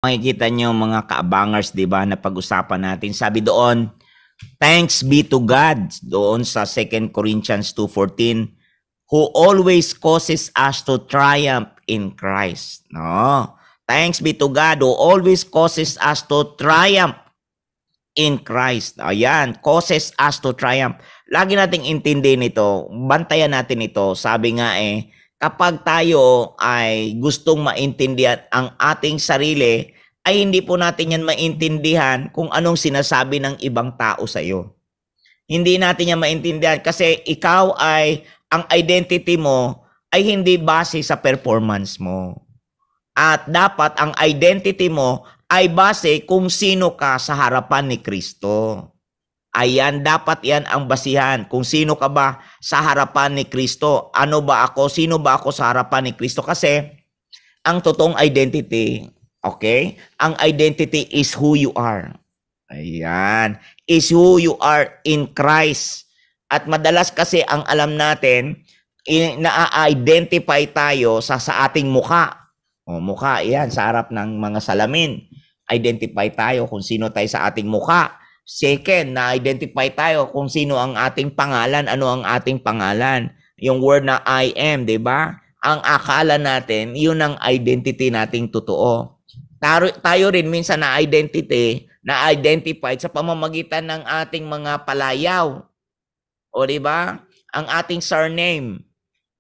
Makikita nyo mga kaabangers, di ba, na pag-usapan natin. Sabi doon, thanks be to God, doon sa 2 Corinthians 2:14, who always causes us to triumph in Christ. No? Thanks be to God who always causes us to triumph in Christ. Ayan, causes us to triumph. Lagi nating intindihin ito, bantayan natin ito. Sabi nga kapag tayo ay gustong maintindihan ang ating sarili, ay hindi po natin yan maintindihan kung anong sinasabi ng ibang tao sa iyo. Hindi natin yan maintindihan kasi ikaw ay, ang identity mo ay hindi base sa performance mo. At dapat ang identity mo ay base kung sino ka sa harapan ni Kristo. Ayan, dapat yan ang basihan. Kung sino ka ba sa harapan ni Kristo? Ano ba ako? Sino ba ako sa harapan ni Kristo? Kasi ang totoong identity, okay? Ang identity is who you are. Ayan. Is who you are in Christ. At madalas kasi ang alam natin, na-identify tayo sa ating mukha. O, mukha, yan, sa harap ng mga salamin. Identify tayo kung sino tayo sa ating mukha. Second, na-identify tayo kung sino ang ating pangalan, ano ang ating pangalan. Yung word na I am, di ba? Ang akala natin, yun ang identity nating totoo. Tayo rin minsan na-identified sa pamamagitan ng ating mga palayaw. O di ba? Ang ating surname.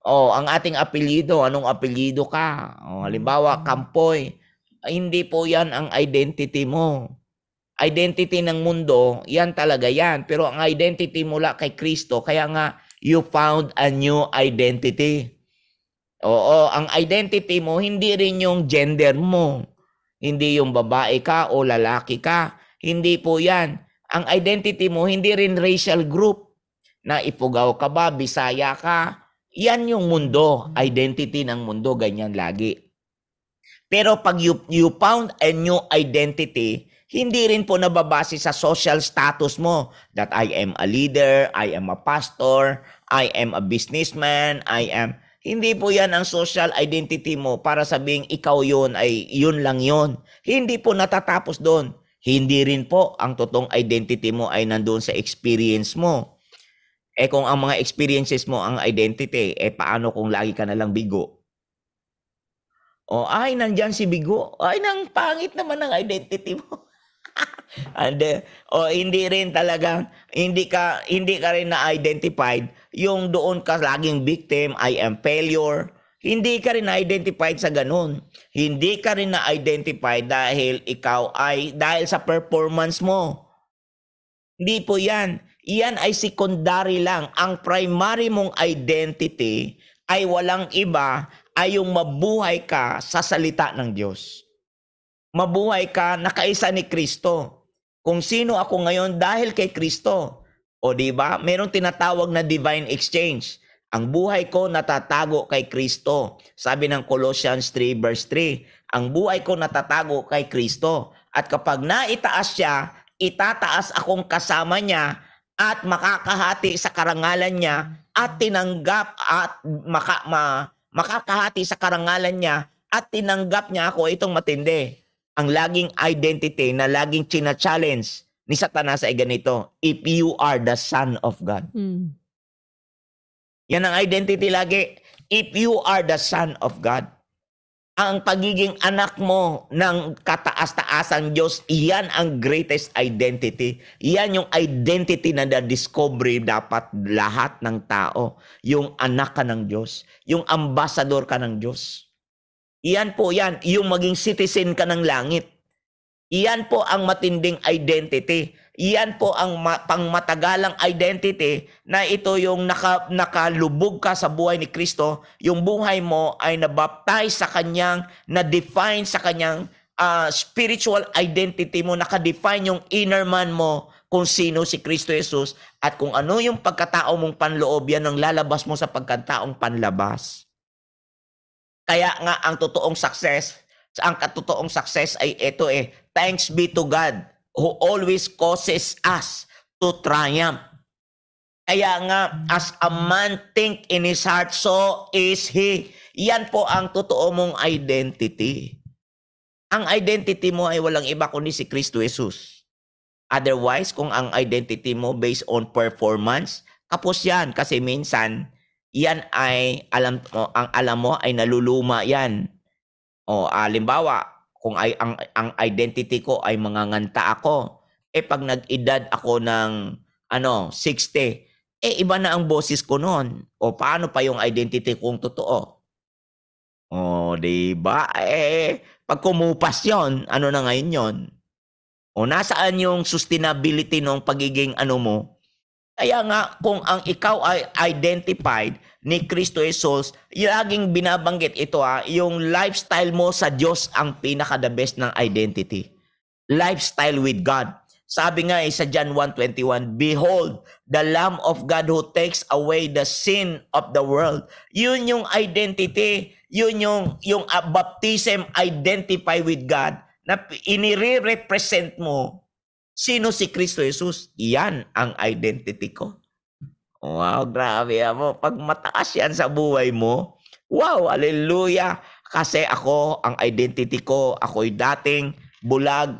O ang ating apelyido, anong apelyido ka? O halimbawa, Kampoy. Ay, hindi po yan ang identity mo. Identity ng mundo, yan talaga yan. Pero ang identity mula kay Kristo, kaya nga, you found a new identity. Oo, ang identity mo, hindi rin yung gender mo. Hindi yung babae ka o lalaki ka. Hindi po yan. Ang identity mo, hindi rin racial group. Na Ifugao ka ba, Bisaya ka. Yan yung mundo. Identity ng mundo, ganyan lagi. Pero pag you found a new identity, hindi rin po nababase sa social status mo that I am a leader, I am a pastor, I am a businessman, Hindi po yan ang social identity mo para sabing ikaw yun ay yun lang yun. Hindi po natatapos doon. Hindi rin po ang totoong identity mo ay nandoon sa experience mo. Kung ang mga experiences mo ang identity, paano kung lagi ka nalang bigo? O ay, nandyan si bigo. Ay, nang pangit naman ang identity mo. And hindi rin talaga hindi ka rin na-identified yung doon ka laging victim, I am failure. Hindi ka rin na-identified sa ganun. Hindi ka rin na-identified dahil ikaw ay dahil sa performance mo. Hindi po yan. Yan ay secondary lang. Ang primary mong identity ay walang iba ay yung mabuhay ka sa salita ng Diyos. Mabuhay ka na kaisa ni Kristo. Kung sino ako ngayon dahil kay Kristo. O di ba? Merong tinatawag na divine exchange. Ang buhay ko natatago kay Kristo. Sabi ng Colossians 3 verse 3, ang buhay ko natatago kay Kristo. At kapag naitaas siya, itataas akong kasama niya at makakahati sa karangalan niya at tinanggap at makakahati sa karangalan niya at tinanggap niya ako. Itong matindi. Ang laging identity na laging china-challenge ni Satanas ay ganito, if you are the Son of God. Yan ang identity lagi. If you are the Son of God. Ang pagiging anak mo ng kataas-taasang Diyos, iyan ang greatest identity. Iyan yung identity na na-discover dapat lahat ng tao. Yung anak ka ng Diyos. Yung ambassador ka ng Diyos. Iyan po yan, yung maging citizen ka ng langit. Iyan po ang matinding identity. Iyan po ang pangmatagalang identity na ito yung nakalubog ka sa buhay ni Kristo. Yung buhay mo ay nabaptize sa kanyang, na-define sa kanyang spiritual identity mo, nakadefine yung inner man mo kung sino si Kristo Jesus at kung ano yung pagkatao mong panloob, yan ang lalabas mo sa pagkataong panlabas. Kaya nga ang totoong success ay ito thanks be to God who always causes us to triumph. Kaya nga, as a man think in his heart, so is he. Yan po ang totoo mong identity. Ang identity mo ay walang iba kundi si Kristo Jesus. Otherwise, kung ang identity mo based on performance, kapos yan. Kasi minsan, yan ay, alam mo ay naluluma yan. O, halimbawa, kung ang identity ko ay manganganta ako, pag nag-edad ako ng 60, iba na ang boses ko noon. O paano pa yung identity kong totoo? O, di ba? Pag kumupas yon, ano na ngayon yon? O nasaan yung sustainability ng pagiging mo? Kaya nga, kung ang ikaw ay identified ni Kristo Jesus, laging binabanggit ito yung lifestyle mo sa Diyos ang pinaka-the best ng identity. Lifestyle with God. Sabi nga sa John 1:21, "Behold, the Lamb of God who takes away the sin of the world." Yun yung identity. Yun yung baptism identify with God na inire-represent mo. Sino si Kristo Jesus? Yan ang identity ko. Wow, grabe mo. Pag mataas yan sa buhay mo, wow, hallelujah. Kasi ako, ang identity ko, ako'y dating bulag.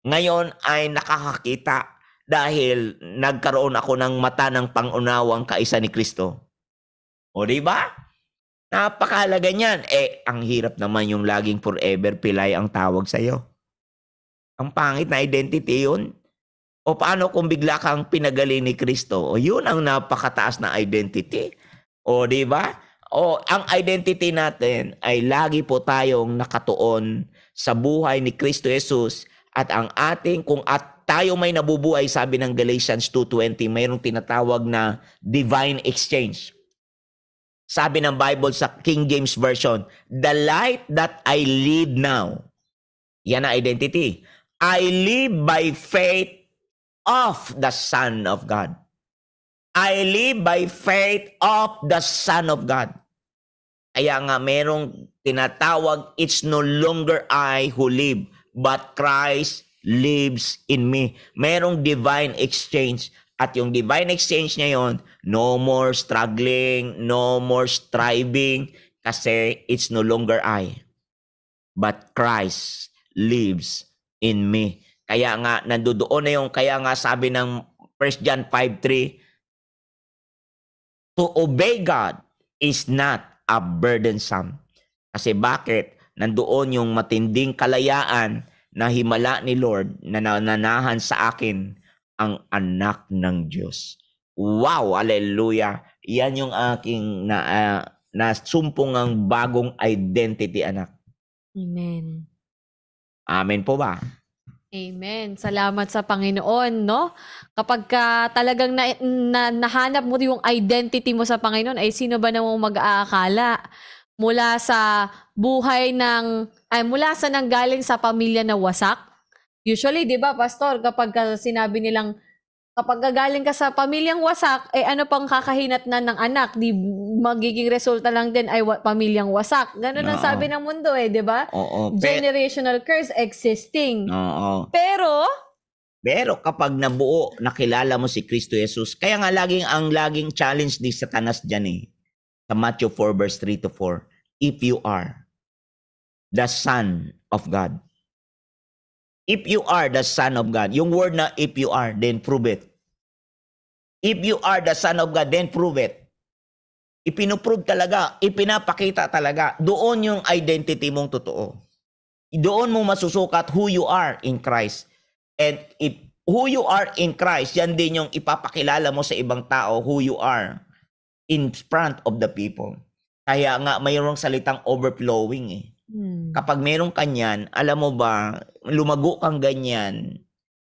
Ngayon ay nakakakita dahil nagkaroon ako ng mata ng pangunawang kaisa ni Kristo. O diba? Napakahalaga niyan. Ang hirap naman yung laging forever pilay ang tawag sa'yo. Ang pangit na identity yun. O paano kung bigla kang pinagaling ni Kristo? O yun ang napakataas na identity. O di ba? O ang identity natin ay lagi po tayong nakatuon sa buhay ni Kristo Jesus at ang ating kung tayo may nabubuhay, sabi ng Galatians 2:20, mayroong tinatawag na divine exchange. Sabi ng Bible sa King James Version, "The life that I live now," yan ang identity. "I live by faith of the Son of God." I live by faith of the Son of God. Kaya nga merong tinatawag, "It's no longer I who live, but Christ lives in me." Merong divine exchange. At yung divine exchange ngayon, no more struggling, no more striving, kasi it's no longer I, but Christ lives in me. Kaya nga, nandoon na yung, kaya nga sabi ng 1 John 5:3, to obey God is not a burdensome. Kasi bakit? Nandoon yung matinding kalayaan na himala ni Lord na nananahan sa akin ang anak ng Diyos. Wow! Hallelujah! Yan yung aking nasumpong ang bagong identity, anak. Amen. Amen po ba? Amen. Salamat sa Panginoon, no? Kapag talagang nahanap mo yung identity mo sa Panginoon, ay sino ba namang mag-aakala mula sa buhay mula sa nanggaling sa pamilya na wasak? Usually, di ba, Pastor, kapag sinabi nilang, kapag gagaling ka sa pamilyang wasak, ano pang kakahinatnan ng anak? Di magiging resulta lang din ay pamilyang wasak. Ganun ang sabi ng mundo di ba? Generational curse existing. Pero kapag nabuo, nakilala mo si Kristo Jesus, kaya nga laging challenge ni Satanas dyan sa Matthew 4 verse 3-4, if you are the Son of God. If you are the Son of God, yung word na if you are, then prove it. If you are the Son of God, then prove it. Ipinoprove talaga, ipinapakita talaga. Doon yung identity mong totoo. Doon mo masusukat who you are in Christ. And if who you are in Christ, yan din yung ipapakilala mo sa ibang tao who you are in front of the people. Kaya nga mayroong salitang overflowing Kapag mayroong kanyan, alam mo ba, lumago kang ganyan.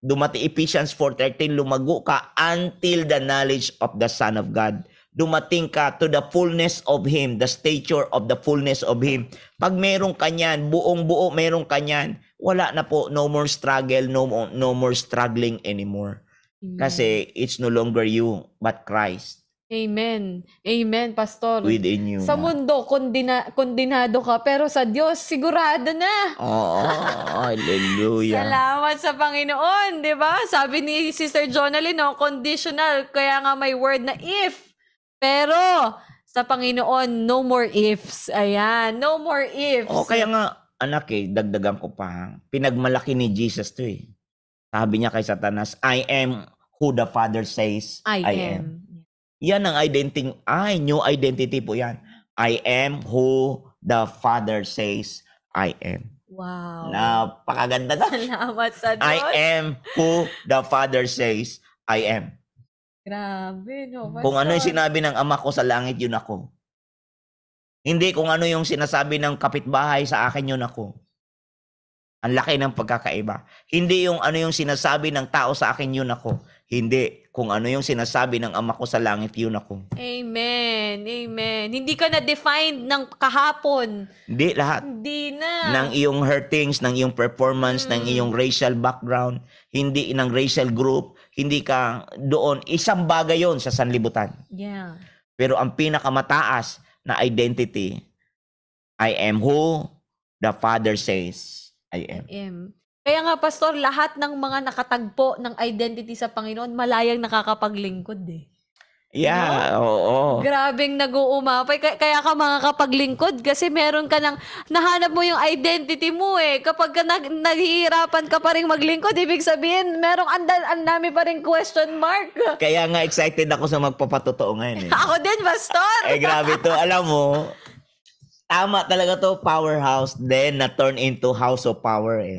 Dumati Ephesians 4:13, lumago ka until the knowledge of the Son of God. Dumating ka to the fullness of Him, the stature of the fullness of Him. Pag merong kanyan, buong-buo merong kanyan, wala na po, no more struggle, no more struggling anymore. Amen. Kasi it's no longer you, but Christ. Amen. Amen, Pastor. Within you. Sa mundo, kondinado ka, pero sa Diyos, sigurado na. Hallelujah. Salamat sa Panginoon, di ba? Sabi ni Sister Jonalyn, conditional, kaya nga may word na if. Pero, sa Panginoon, no more ifs. Ayan, no more ifs. Kaya nga, Anak dagdagan ko pa. Pinagmalaki ni Jesus to eh. Sabi niya kay Satanas, I am who the Father says I I am. am. Yan ang new identity po yan. I am who the Father says I am. Wow. Napakaganda na. Salamat sa Diyos. I am who the Father says I am. Grabe, no? Kung ano yung Pastor. sinabi ng ama ko sa langit, yun ako. Hindi kung ano yung sinasabi ng kapitbahay sa akin, yun ako. Ang laki ng pagkakaiba. Hindi yung ano yung sinasabi ng tao sa akin, yun ako. Hindi. Kung ano yung sinasabi ng ama ko sa langit, yun ako. Amen. Amen. Hindi ka na-defined ng kahapon. Hindi lahat. Hindi na. Ng iyong hurtings, ng iyong performance, ng iyong racial background, hindi ng racial group, hindi ka doon. Isang bagay yon sa sanlibutan. Yeah. Pero ang pinakamataas na identity, I am who the Father says I am. Kaya nga, Pastor, lahat ng mga nakatagpo ng identity sa Panginoon, malayang nakakapaglingkod eh. Yeah, oo. Grabing nag-uumapay. Kaya ka makakapaglingkod kasi meron ka ng, nahanap mo yung identity mo eh. Kapag ka naghihirapan ka pa rin maglingkod, ibig sabihin, merong ang dami pa rin question mark. Kaya nga excited ako sa magpapatotoo ngayon eh. Ako din, Pastor. Grabe to. Alam mo, tama talaga to, powerhouse, then na-turn into house of power eh.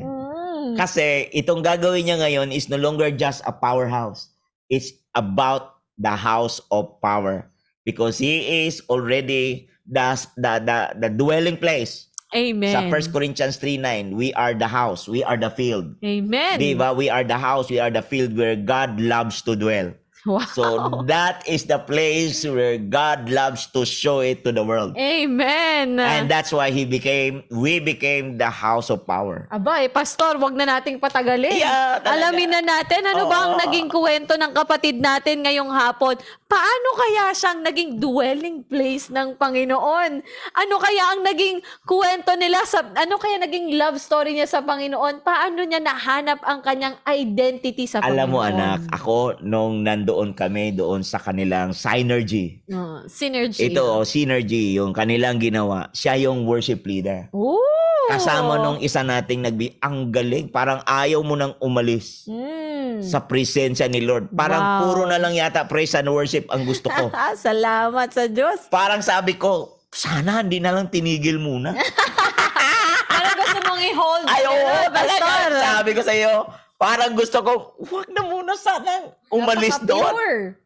Kasi itong gagawin niya ngayon is no longer just a powerhouse. It's about the house of power. Because he is already the dwelling place. Amen. Sa 1 Corinthians 3:9, we are the house, we are the field. Amen. Diba? We are the house, we are the field where God loves to dwell. Wow. So that is the place where God loves to show it to the world. Amen. And that's why we became the house of power. Aba, Pastor, wag na nating patagalin. Yeah, talaga. Alamin na natin ano ba ang naging kwento ng kapatid natin ngayong hapon. Paano kaya siyang naging dwelling place ng Panginoon? Ano kaya ang naging kwento nila ano kaya naging love story niya sa Panginoon? Paano niya nahanap ang kanyang identity sa Panginoon? Alam mo anak, ako nung nandoon kami doon sa kanilang synergy. Synergy. Ito, synergy, yung kanilang ginawa. Siya yung worship leader. Ooh. Kasama nung isa nating ang galing, parang ayaw mo nang umalis sa presensya ni Lord. Parang puro na lang yata praise and worship ang gusto ko. Salamat sa Diyos. Parang sabi ko, sana hindi na lang tinigil muna. Parang gusto mong i-hold. Ay, oo, talaga. Pastor. Sabi ko sa iyo, parang gusto ko, huwag na muna sana umalis doon. Napaka-pure.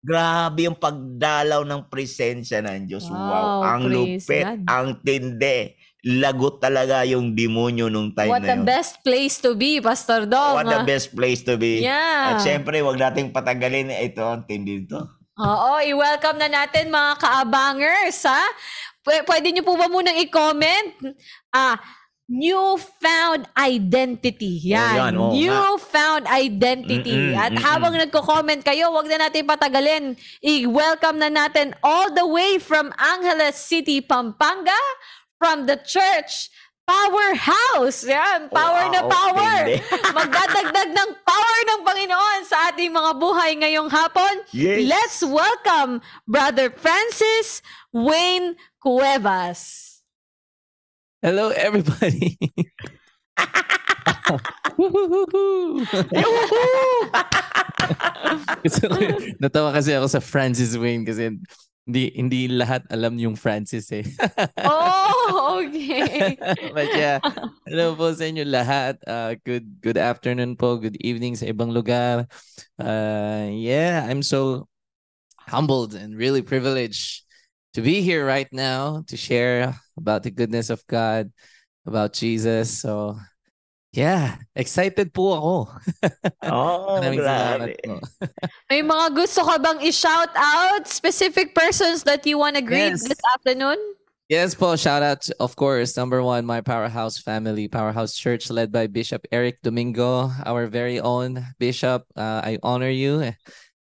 Grabe yung pagdalaw ng presensya ng Diyos. Wow, ang praise lupit, God. ang tindi. Lagot talaga yung demonyo nung time What na the yun. best place to be, Pastor Dong. What the best place to be. Yeah. At syempre, wag nating patagalin. Ito, ang tindi to. Oo, i-welcome na natin mga kaabangers, ha? Pwede nyo po ba munang i-comment? Newfound identity. Yan. Oo, Newfound identity. At habang nagko-comment kayo, wag na natin patagalin. I-welcome na natin all the way from Angeles City, Pampanga, from the church Powerhouse. Yan, power na power. tindi. Magdadagdag ng power ng Panginoon sa ating mga buhay ngayong hapon. Yes. Let's welcome Brother Francis Wayne Cuevas. Hello, everybody. Natawa kasi ako sa Francis Wayne kasi hindi lahat alam yung Francis eh. Oh, okay. But yeah, hello po sa inyo lahat. Good afternoon po, good evening sa ibang lugar. Yeah, I'm so humbled and really privileged to be here right now to share about the goodness of God, about Jesus. So, yeah, excited po ako. Maraming salamat po. May mga gusto ka bang i-shout out? Specific persons that you want to greet Yes. this afternoon? Yes po, shout out, of course, number one, my Powerhouse family, Powerhouse Church led by Bishop Eric Domingo, our very own Bishop. I honor you.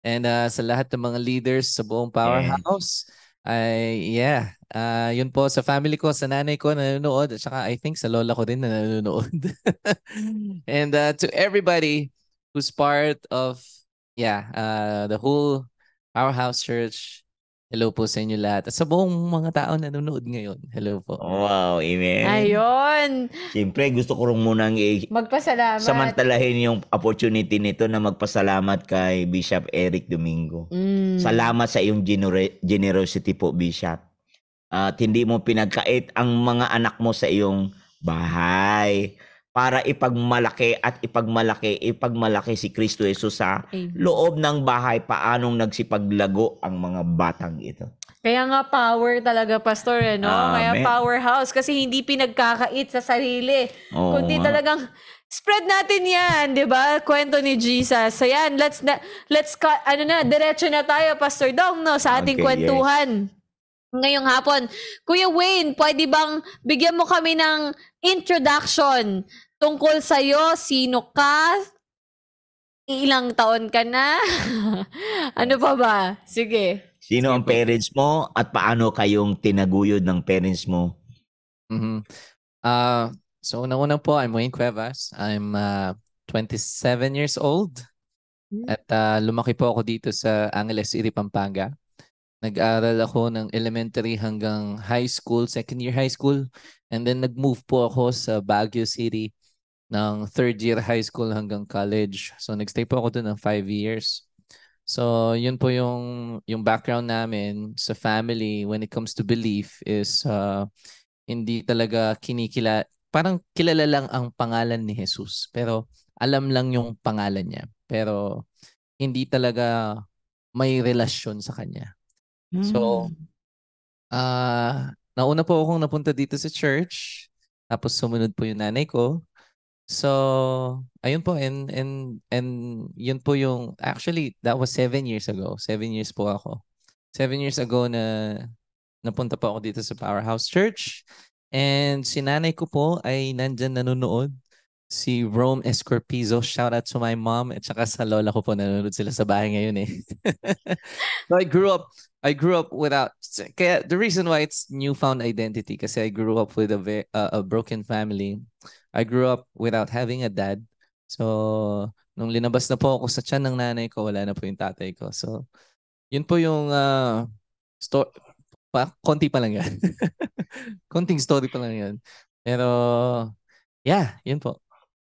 And sa lahat ng mga leaders sa buong Powerhouse, yun po sa family ko, sa nanay ko na nanonood, at saka I think sa lola ko din na nanonood. And to everybody who's part of the whole Powerhouse Church, Hello po sa inyo lahat. At sa buong mga tao na nanonood ngayon. Hello po. Wow, amen. Ayun. Siyempre, gusto ko rin munang Magpasalamat. samantalahin yung opportunity nito na magpasalamat kay Bishop Eric Domingo. Salamat sa iyong generosity po, Bishop. At hindi mo pinagkait ang mga anak mo sa iyong bahay para ipagmalaki si Kristo Jesus sa Amen. loob ng bahay, paanong nagsipaglago ang mga batang ito. Kaya nga power talaga, Pastor, no? Kaya Amen. powerhouse kasi hindi pinagkakait sa sarili. Oo Kundi nga. talagang spread natin yan, di ba? Kwento ni Jesus. Ayan, diretso na tayo, Pastor Dong, no? Sa ating Okay, kwentuhan. Ngayong hapon. Kuya Wayne, pwede bang bigyan mo kami ng introduction tungkol sa'yo? Sino ka? Ilang taon ka na? Ano pa ba? Sige. Sino ang parents mo at paano kayong tinaguyod ng parents mo? Mhm. So una-una po, I'm Wayne Cuevas. I'm 27 years old. At lumaki po ako dito sa Angeles City, Pampanga. Nag-aral ako ng elementary hanggang high school, second year high school. And then nag-move po ako sa Baguio City ng third year high school hanggang college. So nag-stay po ako doon ng 5 years. So yun po yung background namin sa family when it comes to belief is hindi talaga parang kilala lang ang pangalan ni Jesus. Pero alam lang yung pangalan niya. Pero hindi talaga may relasyon sa kanya. So, nauna po akong napunta dito sa church. Tapos sumunod po yung nanay ko. So, ayun po. And yun po yung, actually, that was 7 years ago. 7 years po ako. 7 years ago na napunta po ako dito sa Powerhouse Church. And si nanay ko po ay nandyan nanonood. Si Rome Escorpizo. Shout out to my mom. At saka sa lola ko po, nanonood sila sa bahay ngayon eh. So I grew up without, kaya the reason why it's newfound identity kasi I grew up with a broken family. I grew up without having a dad. So nung linabas na po ako sa tiyan ng nanay ko, wala na po yung tatay ko. So yun po yung konti pa lang yan. Konting story pa lang yan. Pero yeah, yun po.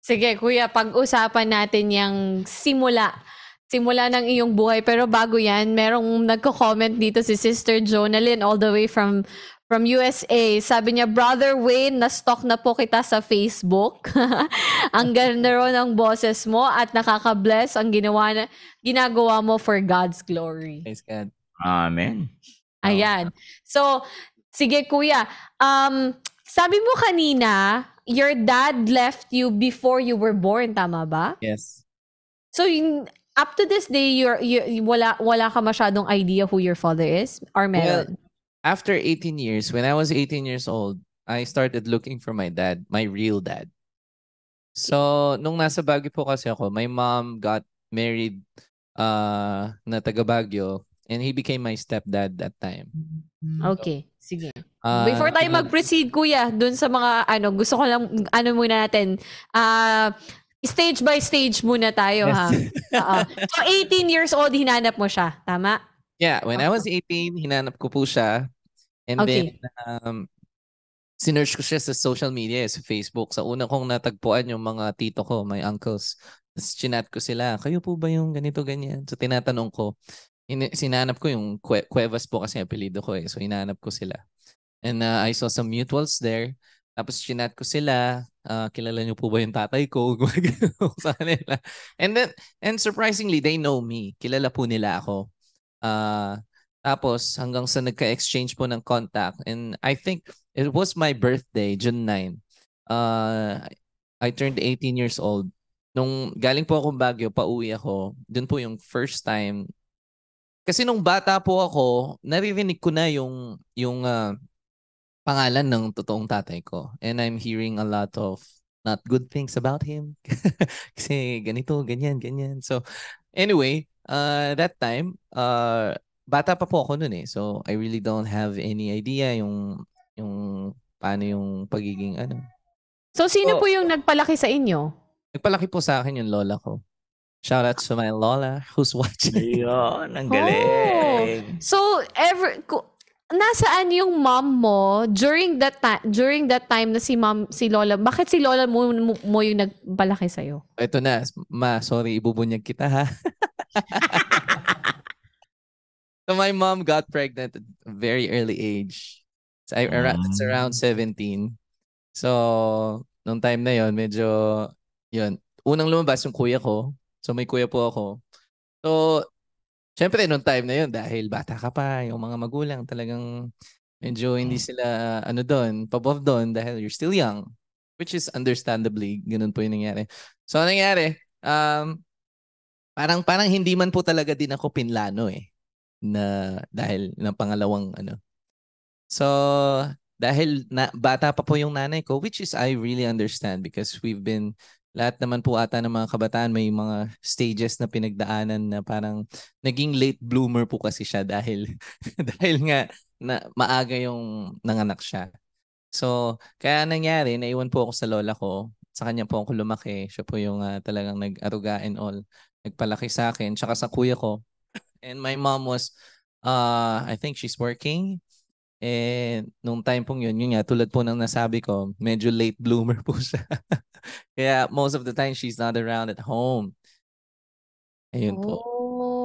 Sige, kuya, pag-usapan natin yung simula ng iyong buhay. Pero bago yan, merong nagko-comment dito si Sister Jonalyn all the way from USA. Sabi niya, Brother Wayne, na-stalk na po kita sa Facebook. Ang ganda ro ng boses mo at nakaka-bless ang ginagawa mo for God's glory. Praise God. Amen. Ayan. So, sige kuya, sabi mo kanina, your dad left you before you were born, tama ba? Yes. So, up to this day, wala ka masyadong idea who your father is? Or meron? Well, after 18 years, when I was 18 years old, I started looking for my dad, my real dad. So, nung nasa Baguio po kasi ako, my mom got married na taga Baguio and he became my stepdad that time. Okay, sige. Before tayo mag-proceed, kuya, dun sa mga, gusto ko lang, muna natin, stage by stage muna tayo, Yes. ha? So, 18 years old, hinanap mo siya, tama? Yeah, when I was 18, hinanap ko po siya. And Okay. then, sinearch ko siya sa social media, sa Facebook. Sa una kong natagpuan yung mga tito ko, my uncles. Tapos chinat ko sila, kayo po ba yung ganito, ganyan? So, tinatanong ko. Sinanap ko yung Cuevas po kasi apelido ko eh. So, hinanap ko sila. And I saw some mutuals there. Tapos chinat ko sila, kilala niyo po ba yung tatay ko? Gumagano sa kanila. And surprisingly, they know me. Kilala po nila ako. Tapos hanggang sa nagka-exchange po ng contact. And I think it was my birthday, June 9. I turned 18 years old. Nung galing po akong Baguio, pauwi ako. Dun po yung first time. Kasi nung bata po ako, naririnig ko na yung pangalan ng totoong tatay ko. And I'm hearing a lot of not good things about him. Kasi ganito, ganyan, ganyan. So anyway, that time, bata pa po ako nun eh. So I really don't have any idea yung paano yung pagiging So, sino po yung nagpalaki sa inyo? Nagpalaki po sa akin yung lola ko. Shout out to my Lola who's watching. Ayun, ang Oh. galing. So, nasaan yung mom mo during that time na si Lola? Bakit si Lola mo yung nagpalaki sa'yo? Ito na, ma, sorry, ibubunyag kita ha. So my mom got pregnant at a very early age. It's around 17. So, nung time na yon medyo, yun, unang lumabas yung kuya ko. So, may kuya po ako. So, syempre, nung time na yon dahil bata ka pa, yung mga magulang talagang medyo hindi sila, pabor doon dahil you're still young. Which is understandably, ganun po yung nangyari. So, anong nangyari? Parang hindi man po talaga din ako pinlano na dahil ng pangalawang So, dahil bata pa po yung nanay ko, which is I really understand because lahat naman po ata ng mga kabataan may mga stages na pinagdaanan na parang naging late bloomer po kasi siya dahil dahil nga na maaga yung nanganak siya. So, kaya nangyari, naiwan po ako sa lola ko. Sa kanya po ako lumaki. Siya po yung talagang nag-aruga and all. Nagpalaki sa akin, tsaka sa kuya ko. And my mom was, I think she's working. And nung time pong yun nga, tulad po ng nasabi ko, medyo late bloomer po siya. Kaya most of the time, she's not around at home. Ayun po.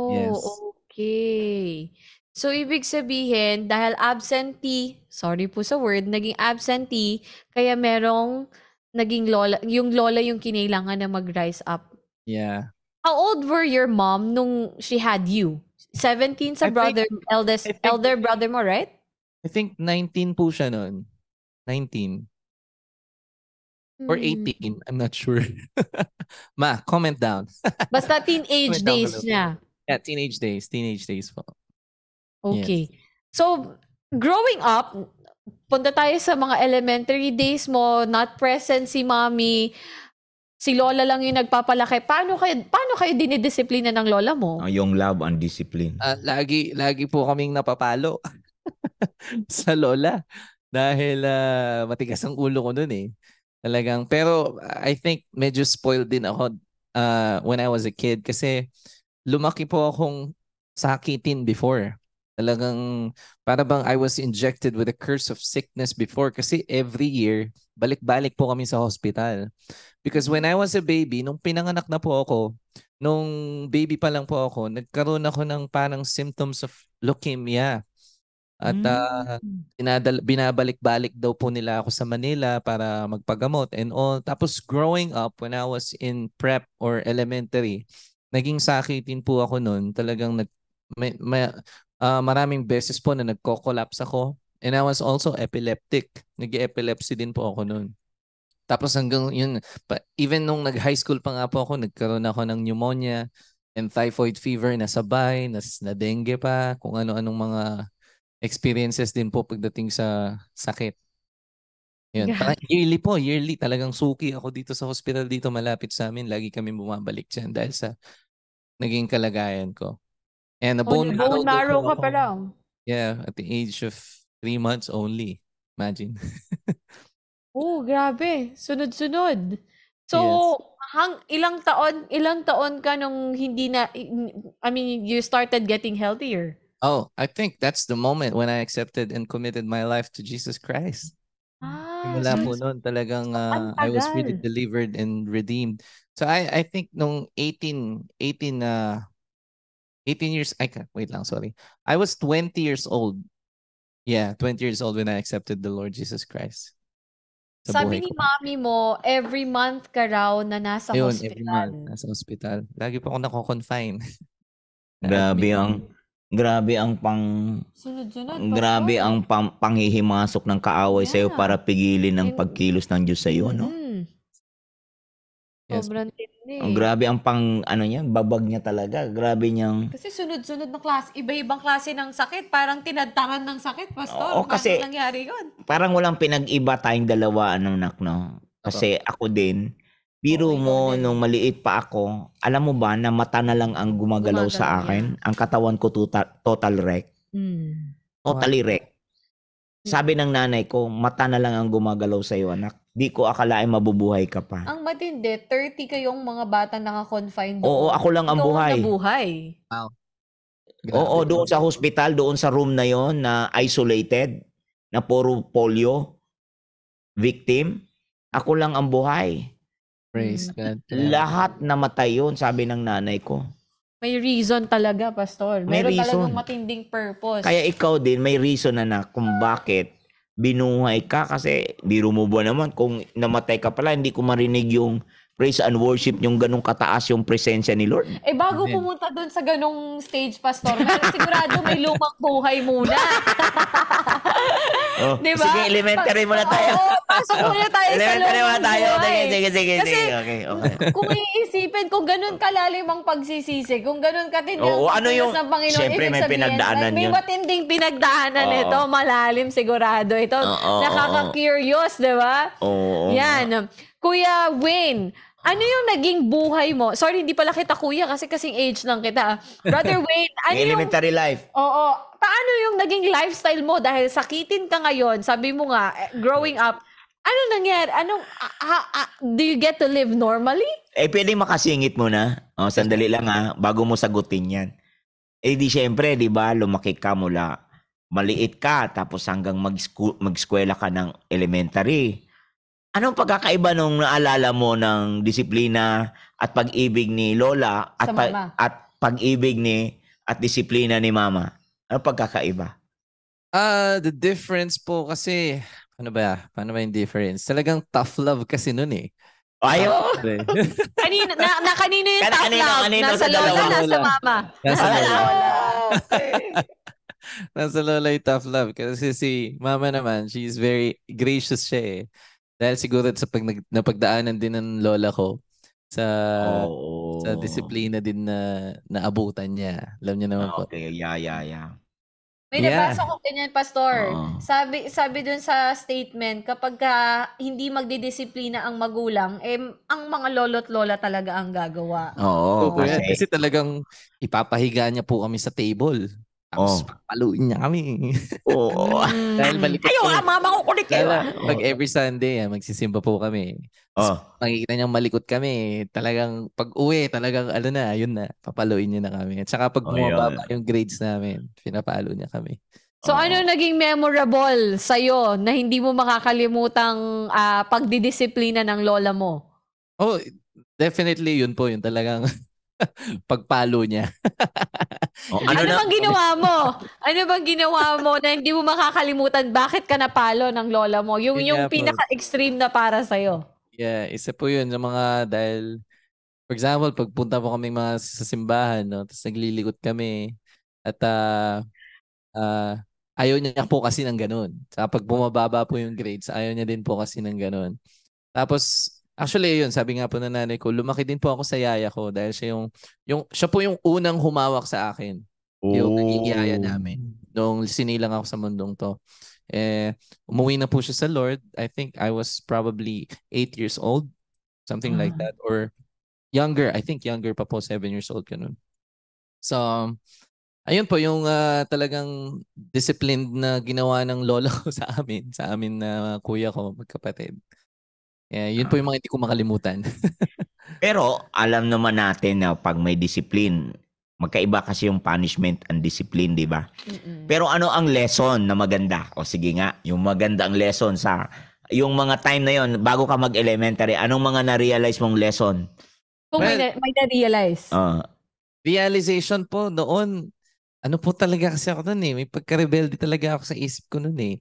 Yes. Okay. So, ibig sabihin, dahil absentee, sorry po sa word, naging absentee, kaya naging lola, yung kinailangan na mag-rise up. Yeah. How old were your mom nung she had you? 17 sa elder brother mo, right? I think 19 po siya noon. 19. Or 18. I'm not sure. Ma, comment down. Basta teenage Comment down days below. niya. Yeah, teenage days po. Okay. So, growing up, punta tayo sa mga elementary days mo, not present si mommy, si lola lang yung nagpapalaki. Paano kayo dinidisiplina ng lola mo? Yung love and discipline. Lagi po kaming napapalo sa lola dahil matigas ang ulo ko noon Talagang, pero I think medyo spoiled din ako when I was a kid kasi lumaki po akong sakitin before. Talagang para bang I was injected with a curse of sickness before kasi every year balik-balik po kami sa hospital. Because when I was a baby, nung pinanganak na po ako, nung baby pa lang po ako, nagkaroon ako ng parang symptoms of leukemia. At binabalik-balik daw po nila ako sa Manila para magpagamot and all. Tapos growing up, when I was in prep or elementary, naging sakitin po ako noon. Talagang maraming beses po na nagko-collapse ako. And I was also epileptic. Nag-epilepsy din po ako noon. Tapos hanggang yun, even nung nag-high school pa nga po ako, nagkaroon ako ng pneumonia and typhoid fever na sabay, na dengue pa, kung ano-anong mga experiences din po pagdating sa sakit. Yun. Parang yearly talagang suki ako dito sa hospital dito malapit sa amin. Lagi kami bumabalik dyan dahil sa naging kalagayan ko. And bone marrow ka pa lang. Yeah, at the age of 3 months only. Imagine. Oh, grabe. Sunod-sunod. So, Yes. ilang taon ka nung you started getting healthier? Oh, I think that's the moment when I accepted and committed my life to Jesus Christ. Simula po noon talagang I was really delivered and redeemed. So I think nung 18 years, wait lang, sorry. I was 20 years old. Yeah, 20 years old when I accepted the Lord Jesus Christ. Sabi ni mommy mo, every month ka raw na nasa hospital. Every month nasa hospital. Lagi po ako nako-confine. Grabe ang panghihimasok ng kaaway sa iyo para pigilin ng pagkilos ng Diyos sa iyo, no? Yes. Sobrang tindi. Ang grabe ang babag niya talaga. Grabe niyang... Kasi sunod-sunod na klase, iba-ibang klase ng sakit. Parang tinadtakan ng sakit, Pastor. Oo, kasi paano nangyari yun? Parang walang pinag-iba tayong dalawa, anak, no? Kasi ako din, biro mo, nung maliit pa ako, alam mo ba na mata na lang ang gumagalaw sa akin? Ang katawan ko total wreck. Totally wreck. Sabi ng nanay ko, mata na lang ang gumagalaw sa'yo, anak. Di ko akalain mabubuhay ka pa. Ang matindi, 30 kayong mga batang naka-confine Oo, doon. ako lang ang Ikaw buhay. nabuhay. Wow. Oo, Grabe. doon sa hospital, doon sa room na yon na isolated, na puro polio victim, ako lang ang buhay. Praise God. Yeah. Lahat namatay yun, sabi ng nanay ko. May reason talaga, Pastor. May Meron reason. talagang matinding purpose. Kaya ikaw din, may reason na kung bakit binuhay ka. Kasi biro mo ba naman, kung namatay ka pala, hindi ko marinig yung praise and worship, yung ganong kataas yung presensya ni Lord. Eh, bago Amen. pumunta doon sa ganong stage, Pastor, sigurado may lumang buhay muna. Oh, Diba? Sige, elementary muna tayo. Oo, pasok muna tayo sa Elementary muna lumang tayo. buhay. Sige. Kasi, Okay. kung iisipin, kung ganun kalalim ang pagsisisi, kung ganun katindi Oo, ang ano yung- ng Panginoon, Siyempre, ibig may sabihin, pinagdaanan may yun. matinding pinagdaanan Oo. ito, malalim sigurado. Ito, Oo. nakaka-curious, di ba? Oo. Yan. Kuya Wayne, ano yung naging buhay mo? Sorry, hindi pala kita kuya kasi kasing age lang kita. Brother Wayne, ano yung... Elementary life. Oo. Paano yung naging lifestyle mo? Dahil sakitin ka ngayon, sabi mo nga, growing up, ano nangyari? Do you get to live normally? Pwede makasingit mo na. Sandali lang bago mo sagutin yan. Di syempre, di ba, lumaki ka mula, maliit ka, tapos hanggang mag-eskwela ka ng elementary. Anong pagkakaiba nung naalala mo ng disiplina at pag-ibig ni Lola at, Sa mama. at pag-ibig at disiplina ni Mama? Anong pagkakaiba? The difference po kasi, Paano ba yung difference? Talagang tough love kasi nun eh. Ayaw! Kanino yung Kana- tough kanino- love? kanino Nasa sa lola, dalawa? nasa mama? Nasa lola. Okay. Nasa lola yung tough love. Kasi si mama naman, she's very gracious siya eh. Dahil siguro sa napagdaanan din ng lola ko sa Oo. sa disiplina din na naabutan niya. Alam niya naman po. Okay, yeah. May Yeah. nabasa ko ganyan, Pastor. Oo. Sabi dun sa statement, kapag hindi magdidisiplina ang magulang, ang mga lolo't lola talaga ang gagawa. Oo, Po yan. kasi Kasi talagang ipapahiga niya po kami sa table. Tapos papaluin niya kami. oo. Dahil malikot Ayaw, kami. mama ko kulit kayo. Pag every Sunday, magsisimba po kami. Oh. Makikita niyang malikot kami. Talagang pag uwi, talagang yun na, papaluin niya na kami. At saka pag Oh, bumababa yung grades namin, pinapalo niya kami. So ano naging memorable sa'yo na hindi mo makakalimutang pagdidisiplina ng lola mo? Oh, definitely yun po, yung talagang pagpalo niya. Ano bang ginawa mo? Ano bang ginawa mo na hindi mo makakalimutan? Bakit ka napalo ng lola mo? Yung Yun nga po. pinaka-extreme na para sa'yo. Yeah, isa po yun yung mga dahil, for example, pagpunta po kami mga sa simbahan, no, tapos naglilikot kami at ayaw niya po kasi ng ganun. Saka pag bumababa po yung grades, ayaw niya din po kasi ng ganun. Tapos, actually yun, sabi nga po ng nanay ko, lumaki din po ako sa yaya ko dahil siya po yung unang humawak sa akin. Yung naging yaya namin. Nung sinilang ako sa mundong to. Umuwi na po siya sa Lord. I think I was probably 8 years old. Something like that. Or younger. I think younger pa po. 7 years old ka nun. So, ayun po yung talagang disciplined na ginawa ng lola ko sa amin na kuya ko, magkapatid. Yun po yung mga hindi ko makalimutan. Pero alam naman natin na pag may discipline, magkaiba kasi yung punishment and discipline, di ba? Pero ano ang lesson na maganda? O sige nga, yung magandang lesson sa yung mga time na yon bago ka mag-elementary, anong mga na-realize mong lesson? Kung may na-realize. Realization po noon, ano po talaga kasi ako noon eh. May pagka-rebelde talaga ako sa isip ko noon eh.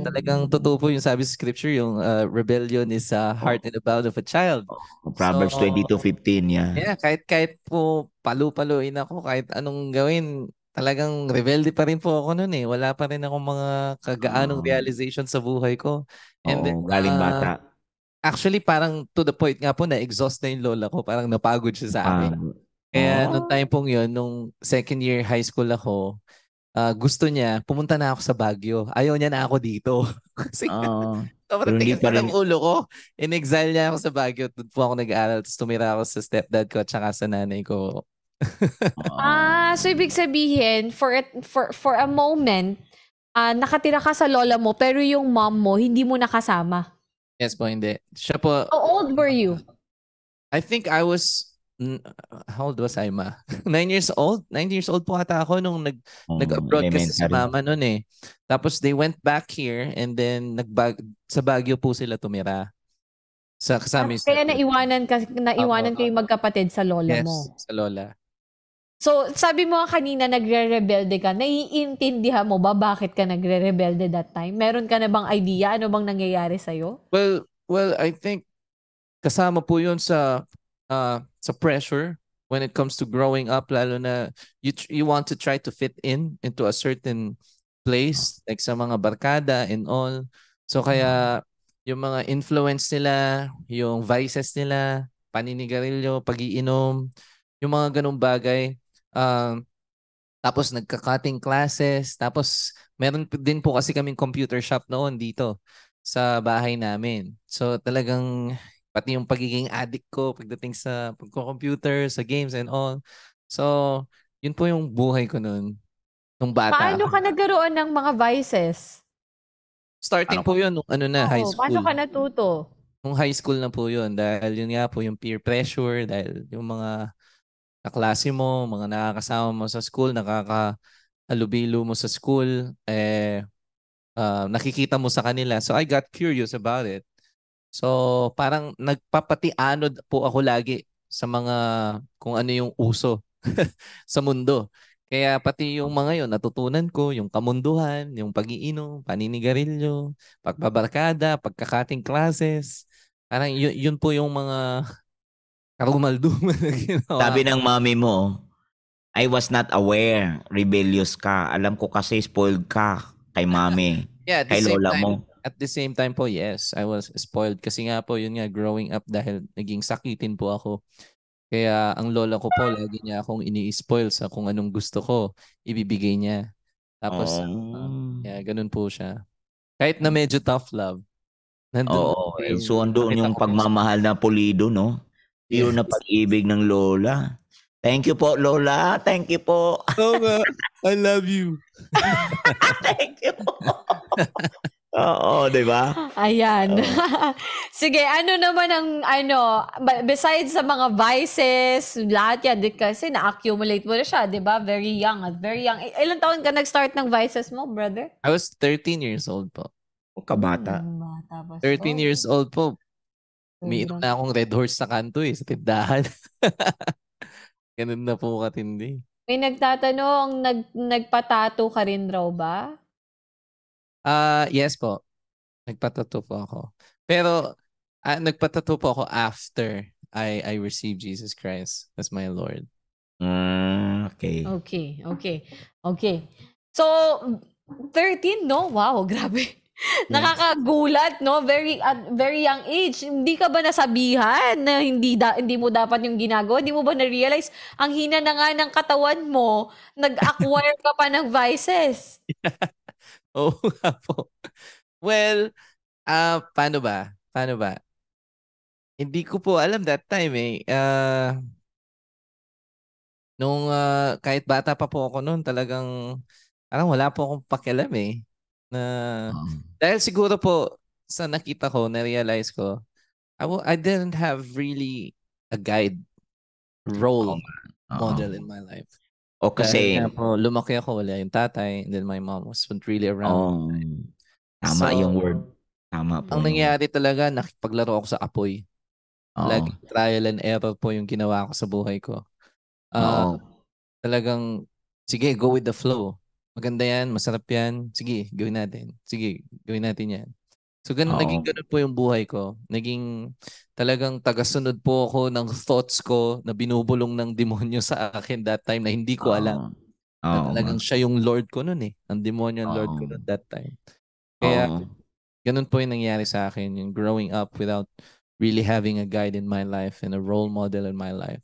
Talagang totoo po yung sabi sa scripture, yung rebellion is heart and the bound of a child. Proverbs 22:15, yeah. Yeah, kahit po palu-paluin ako, kahit anong gawin, talagang rebelde pa rin po ako noon eh. Wala pa rin akong mga kagaanong realization sa buhay ko. And then, galing bata. actually, parang to the point nga po na exhaust na yung lola ko. Parang napagod siya sa akin. Kaya nung time pong yun, nung second year high school ako, gusto niya, pumunta na ako sa Baguio. Ayaw niya na ako dito. Kasi sobrang tigas na ng ulo ko. In-exile niya ako sa Baguio. Doon po ako nag-aaral. Tapos tumira ako sa stepdad ko at saka sa nanay ko. So ibig sabihin, for a moment, nakatira ka sa lola mo, pero yung mom mo, hindi mo nakasama. Yes po, hindi. Siya po, How old were you? I think I was, how old was I, ma? 9 years old? 9 years old po ata ako nung nag-abroad kasi si Elementary. mama noon eh. Tapos they went back here and then sa Baguio po sila tumira. Kasama yung Kaya stepdad. naiwanan kayo magkapatid sa lola Yes, mo. sa lola. So, sabi mo kanina nagre-rebelde ka. Naiintindihan mo ba bakit ka nagre-rebelde that time? Meron ka na bang idea ano bang nangyayari sa'yo? Well, I think kasama po yun sa pressure when it comes to growing up, lalo na you want to try to fit into a certain place, like sa mga barkada and all. So kaya yung mga influence nila, yung vices nila, paninigarilyo, pag-iinom, yung mga ganung bagay. Tapos nagka-cutting classes, tapos meron din po kasi kaming computer shop noon dito sa bahay namin. So talagang pati yung pagiging addict ko pagdating sa pagko-computer, sa games and all. So yun po yung buhay ko noon nung bata Paano ako. ka nagkaroon ng mga vices? Starting po yun nung high Oo, paano school. ka natuto? Nung high school na po yun dahil yun nga po yung peer pressure, dahil yung mga kaklase mo, mga nakakasama mo sa school, nakakahalubilo mo sa school, nakikita mo sa kanila. So I got curious about it. So parang nagpapatianod po ako lagi sa mga kung ano yung uso sa mundo. Kaya pati yung mga yon natutunan ko, yung kamunduhan, yung pag-iinom, paninigarilyo, pagbabarkada, pagkakating classes. Parang yun po yung mga karumaldumal na ginawa. Sabi ng mami mo, I was not aware, rebellious ka. Alam ko kasi spoiled ka kay mami, Yeah, kay lola mo. At the same time po, yes, I was spoiled. Kasi nga po, yun nga, growing up dahil naging sakitin po ako. Kaya ang lola ko po, lagi niya akong ini-spoil sa kung anong gusto ko, ibibigay niya. Tapos, ganun po siya. Kahit na medyo tough love, nandun Oo, yung so andun nakita yung ko pagmamahal na pulido, no? Pure na Yes. pag-ibig ng lola. Thank you po, lola. Thank you po. Oo nga, I love you. Thank you po. Oo, di ba? Ayan. Sige, ano naman ang besides sa mga vices, lahat yan, kasi na-accumulate mo na siya, di ba? Very young, at very young. Ilang taon ka nag-start ng vices mo, brother? I was 13 years old po. Kabata. Bata pa. 13 years old po. Umiinom na akong Red Horse sa kanto sa tindahan. Ganun na po katindi. May nagtatanong, nagpatato ka rin raw ba? Yes po. Nagpatato po ako. Pero nagpatato po ako after I received Jesus Christ as my Lord. Okay. Okay. So, 13, no? Wow, grabe. Nakakagulat, no? Very young age. Hindi ka ba nasabihan na hindi mo dapat yung ginagawa? Hindi mo ba na-realize ang hina na nga ng katawan mo, nag-acquire ka pa ng vices? Oo nga po. Well, paano ba? Hindi ko po alam that time eh. Nung kahit bata pa po ako noon, talagang parang wala po akong pakialam eh. Dahil siguro po sa nakita ko, na-realize ko, I didn't have really a guide role model in my life. O kasi, Dahil nga po, lumaki ako, wala yung tatay, and then my mom wasn't really around. tama So, yung word. Tama po. Ang nangyari talaga, nakipaglaro ako sa apoy. Lagi trial and error po yung ginawa ko sa buhay ko. Talagang, sige, go with the flow. Maganda yan, masarap yan. Sige, gawin natin. Sige, gawin natin yan. So, naging ganun po yung buhay ko. Naging talagang tagasunod po ako ng thoughts ko na binubulong ng demonyo sa akin that time na hindi ko alam. Na talagang siya yung Lord ko nun eh. Ang demonyo yung Lord ko nun that time. Kaya, ganun po yung nangyari sa akin. Yung growing up without really having a guide in my life and a role model in my life.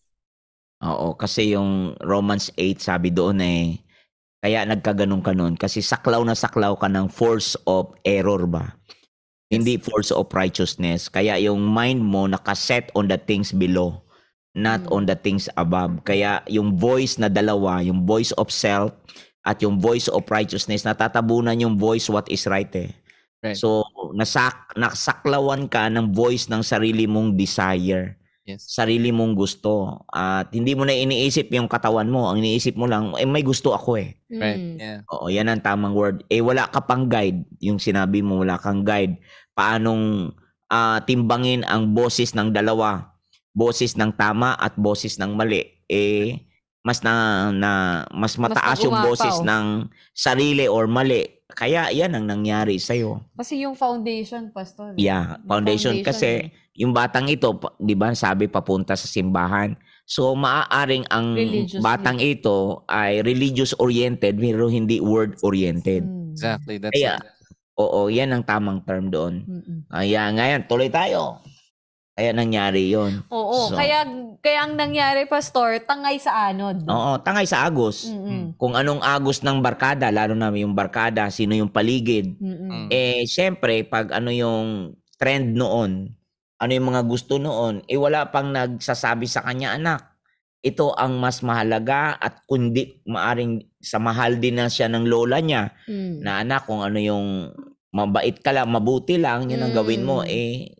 Oo, kasi yung Romans 8 sabi doon eh, kaya nagkaganon ka nun kasi saklaw na saklaw ka ng force of error ba? Yes. Hindi force of righteousness. Kaya yung mind mo nakaset on the things below, not on the things above. Kaya yung voice na dalawa, yung voice of self at yung voice of righteousness, natatabunan yung voice what is right eh. Right. So, nasaklawan ka ng voice ng sarili mong desire, Yes. sarili mong gusto. At hindi mo na iniisip yung katawan mo. Ang iniisip mo lang, may gusto ako eh. Right. Mm. Yeah. Oo, yan ang tamang word. Wala ka pang guide. Yung sinabi mo, wala kang guide. Paanong timbangin ang boses ng dalawa? Boses ng tama at boses ng mali. Mas mataas yung nagumapaw. boses ng sarili or mali. Kaya yan ang nangyari sa'yo. Kasi yung foundation, Pastor. Yeah, Yung foundation kasi yung batang ito, 'di ba, sabi papunta sa simbahan. So maaaring ang Religiously. batang ito ay religious oriented pero hindi word oriented. Exactly. That's Kaya it. oo, yan ang tamang term doon. Mm-mm. Kaya ngayon, tuloy tayo. Kaya nangyari 'yon. Oo, So, kaya ang nangyari, Pastor, tangay sa anod. Oo, tangay sa agos. Mm-mm. Kung anong agos ng barkada, lalo na yung barkada, sino yung paligid. Mm-mm. Syempre, pag ano yung trend noon, ano yung mga gusto noon, wala pang nagsasabi sa kanya, anak, ito ang mas mahalaga at kundi maaring sa mahal din na siya ng lola niya, Mm. na anak, kung ano yung mabait ka lang, mabuti lang, yun ang gawin mo.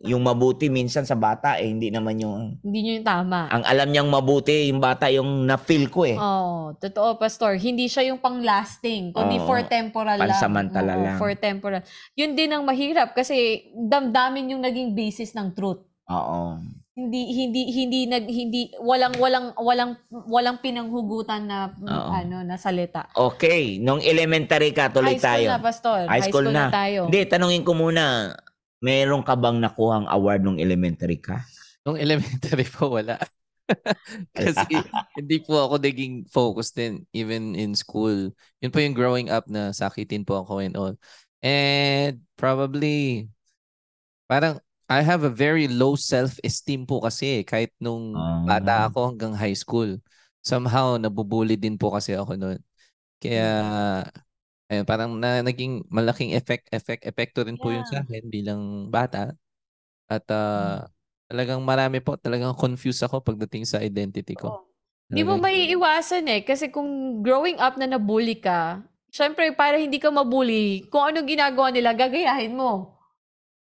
Yung mabuti minsan sa bata, hindi naman yung, Hindi nyo yung tama. ang alam niyang mabuti, yung bata yung na-feel ko eh. Oo, totoo, Pastor. Hindi siya yung pang-lasting, kundi Oo, for temporal lang. pansamantala Oo, lang. for temporal. Yun din ang mahirap kasi damdamin yung naging basis ng truth. Oo. Walang pinanghugutan na Oo. na salita. Okay, nung elementary ka, tuloy High school tayo. na, Pastor. High school na. tayo. Hindi, tanungin ko muna, meron ka bang nakuhang award nung elementary ka? Nung elementary po, wala. Kasi hindi po ako naging focused din, even in school. Yun po yung growing up na sakitin po ako and all. And probably, parang, I have a very low self-esteem po kasi kahit nung bata ako hanggang high school. Somehow, nabubuli din po kasi ako noon. Kaya, ayun, parang naging malaking epekto rin po yun sa akin bilang bata. At talagang marami po, talagang confused ako pagdating sa identity ko. Hindi mo maiiwasan eh. Kasi kung growing up na nabully ka, syempre para hindi ka mabully, kung anong ginagawa nila, gagayahin mo.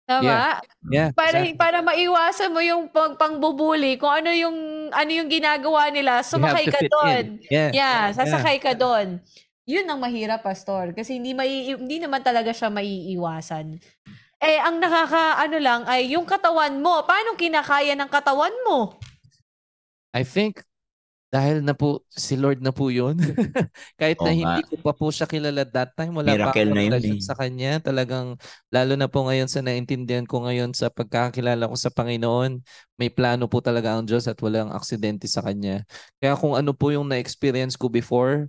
Tama? Yeah, exactly. Para maiwasan mo yung pangbubuli, kung ano yung ginagawa nila, sumakay to ka fit doon. in. Yeah. Sasakay ka doon. Yun ang mahirap, Pastor, kasi hindi naman talaga siya maiiwasan. Ang nakakaano lang ay yung katawan mo. Paano kinakaya ng katawan mo? I think dahil na po si Lord na po yun. Kahit na hindi ko pa po siya kilala that time, wala pa Miracle akong na yun relasyon sa kanya. Talagang, lalo na po ngayon sa naintindihan ko ngayon sa pagkakakilala ko sa Panginoon, may plano po talaga ang Diyos at walang aksidente sa kanya. Kaya kung ano po yung na-experience ko before,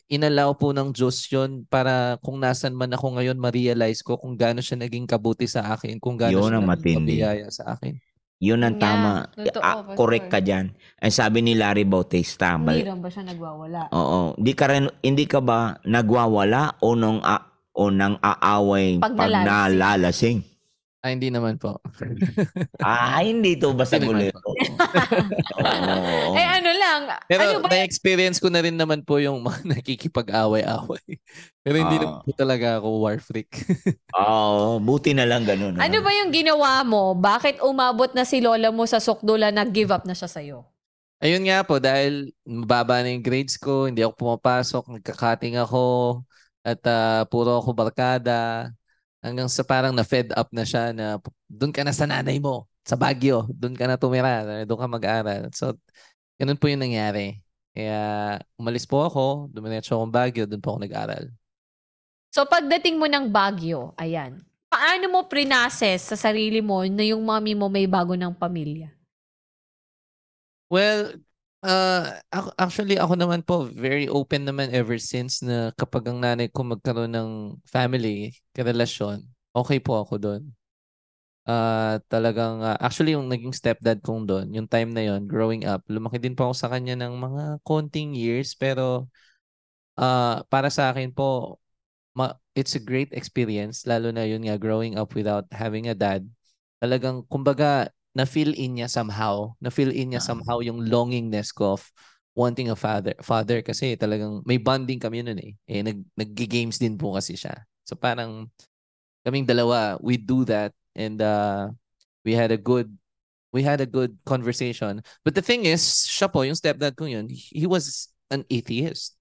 inalaw po ng Diyos yun para kung nasan man ako ngayon, ma-realize ko kung gaano siya naging kabuti sa akin, kung gaano Yun siya ang naging matindi. pabiyaya sa akin. Yun ang tama. Totoo, Correct Pastor. ka dyan. Ang sabi ni Larry Bautista, Hindi lang ba siya nagwawala? oo, hindi ka ba nagwawala o nang aaway pag nalalasing? Hindi naman po. Hindi to basta Hindi naman bulero. Oo. Ano lang, Pero ano ba na-experience ko na rin naman po yung mga nakikipag-away-away. Pero hindi naman po talaga ako war freak. Buti na lang ganun. Ano ba yung ginawa mo? Bakit umabot na si lola mo sa sukdulan na give up na siya sa'yo? Ayun nga po, dahil mababa na yung grades ko, hindi ako pumapasok, nagkakating ako, at puro ako barkada. Hanggang sa parang na-fed up na siya na doon ka na sa nanay mo, sa Baguio, doon ka na tumira, doon ka mag-aaral. So, ganun po yung nangyari. Kaya umalis po ako, dumiretso akong Baguio, doon po ako nag-aaral. So pagdating mo ng Baguio, ayan, paano mo prinases sa sarili mo na yung mommy mo may bago ng pamilya? Well, actually ako naman po, very open naman ever since na kapag ang nanay ko magkaroon ng family, karelasyon, okay po ako doon. Talagang, actually yung naging stepdad kong doon, yung time na yon growing up, lumaki din po ako sa kanya ng mga konting years, pero para sa akin po, it's a great experience, lalo na yun nga, growing up without having a dad. Talagang, kumbaga, na-feel in niya somehow yung longingness ko of wanting a father kasi talagang may bonding kami nun eh. Nag-games din po kasi siya. So parang kaming dalawa, we do that and we had a good conversation. But the thing is, siya po, yung stepdad ko yun, he was an atheist.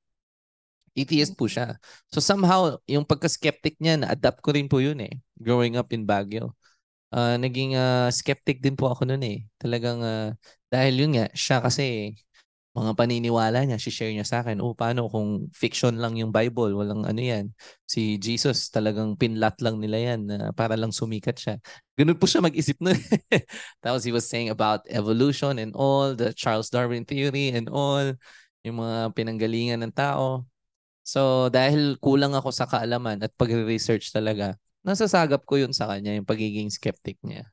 Atheist po siya. So somehow, yung pagka-skeptic niya, na-adapt ko rin po yun eh. Growing up in Baguio. Naging skeptic din po ako noon eh. Talagang dahil yun nga, siya kasi mga paniniwala niya, share niya sa akin, paano kung fiction lang yung Bible, walang ano yan. Si Jesus talagang pinlat lang nila yan para lang sumikat siya. Ganun po siya mag-isip nun. Tapos he was saying about evolution and all, the Charles Darwin theory and all, yung mga pinanggalingan ng tao. So dahil kulang ako sa kaalaman at pag-research talaga, nasasagap ko yun sa kanya, yung pagiging skeptic niya.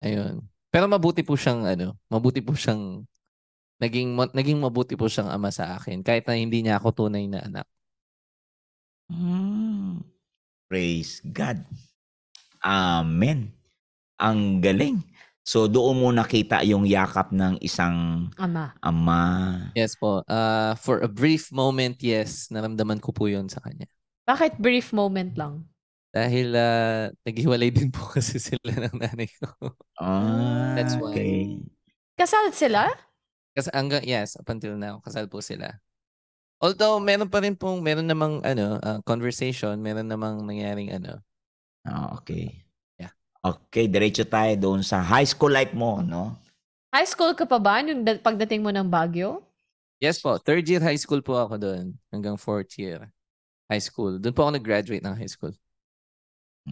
Ayun. Pero mabuti po siyang naging mabuti po siyang ama sa akin kahit na hindi niya ako tunay na anak. Praise God. Amen. Ang galing. So doon mo nakita yung yakap ng isang Ama. Yes po. For a brief moment, yes, naramdaman ko po yun sa kanya. Bakit brief moment lang? Dahil naghiwalay din po kasi sila ng nanay ko. That's why. Okay. Kasal sila? Kasi yes, up until now, kasal po sila. Although meron namang conversation, meron namang nangyaring Okay. Yeah. Okay, diretso tayo doon sa high school life mo, no? High school ka pa ba nung pagdating mo ng Baguio? Yes po, 3rd year high school po ako doon hanggang 4th year high school. Doon po ako nag-graduate ng high school.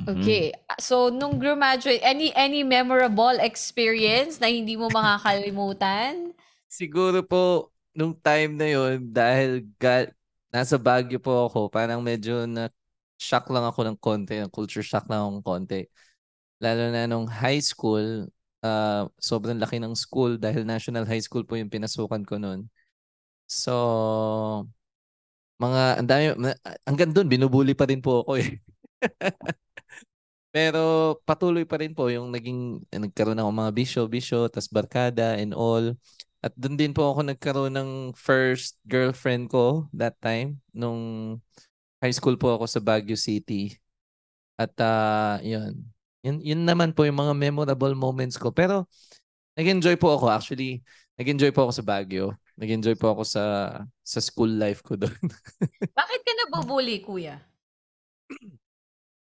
Okay. So, nung graduate, any memorable experience na hindi mo makakalimutan? Siguro po, nung time na yon dahil nasa Baguio po ako, parang medyo na-shock lang ako ng konti, culture shock lang ako ng konti. Lalo na nung high school, sobrang laki ng school dahil National High School po yung pinasukan ko noon. So, hanggang doon, binubuli pa rin po ako eh. Pero patuloy pa rin po yung nagkaroon ako mga bisyo, tas barkada and all. At doon din po ako nagkaroon ng first girlfriend ko that time. Nung high school po ako sa Baguio City. At yun. Yun naman po yung mga memorable moments ko. Pero nag-enjoy po ako actually. Nag-enjoy po ako sa Baguio. Nag-enjoy po ako sa school life ko doon. Bakit ka nabubuli, kuya?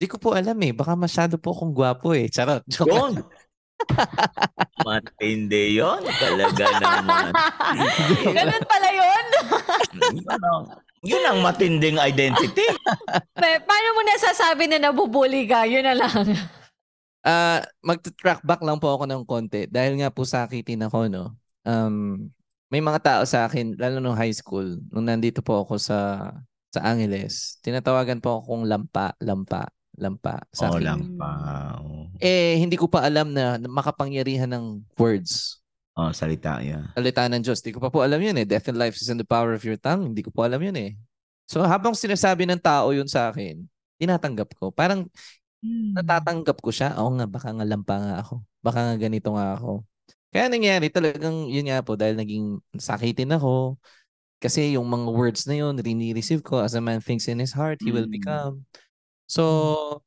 Di ko po alam eh. Baka masyado po akong gwapo eh. Charot. Joke lang. Yun. Matindi yun. Talaga naman. Ganun pala yun? Yun ang matinding identity. Paano mo nasasabi na nabubuli ka? Yun na lang. Mag-track back lang po ako ng konti. Dahil nga po sakitin ako, no? May mga tao sa akin, lalo nung high school, nung nandito po ako sa Angeles, tinatawagan po akong lampa sa akin. Lampa. Hindi ko pa alam na makapangyarihan ng words. Salita, yeah. Salita ng Diyos. Hindi ko pa po alam yun eh. Death and life is in the power of your tongue. Hindi ko po alam yun eh. So habang sinasabi ng tao yun sa akin, tinatanggap ko. Parang natatanggap ko siya. Oo nga, baka nga lampa nga ako. Baka nga ganito nga ako. Kaya nangyari talagang yun nga po dahil naging sakitin ako. Kasi yung mga words na yun, rini-receive ko. As a man thinks in his heart, he will become. So,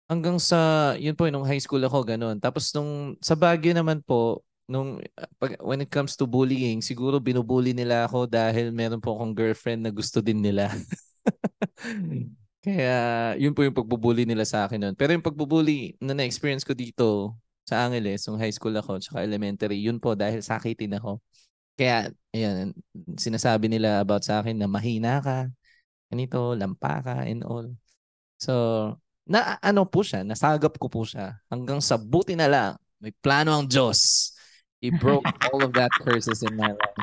hanggang yun po, nung high school ako, ganun. Tapos nung sa Baguio naman po, when it comes to bullying, siguro binubully nila ako dahil meron po akong girlfriend na gusto din nila. Kaya, yun po yung pagbubully nila sa akin nun. Pero yung pagbubully na na-experience ko dito sa Angeles, nung high school ako, tsaka elementary, yun po dahil sakitin ako. Kaya, ayan, sinasabi nila about sa akin na mahina ka, ganito, lampa ka, and all. So, po siya, nasagap ko po siya. Hanggang sa buti na lang, may plano ang Diyos. He broke all of that curses in my life.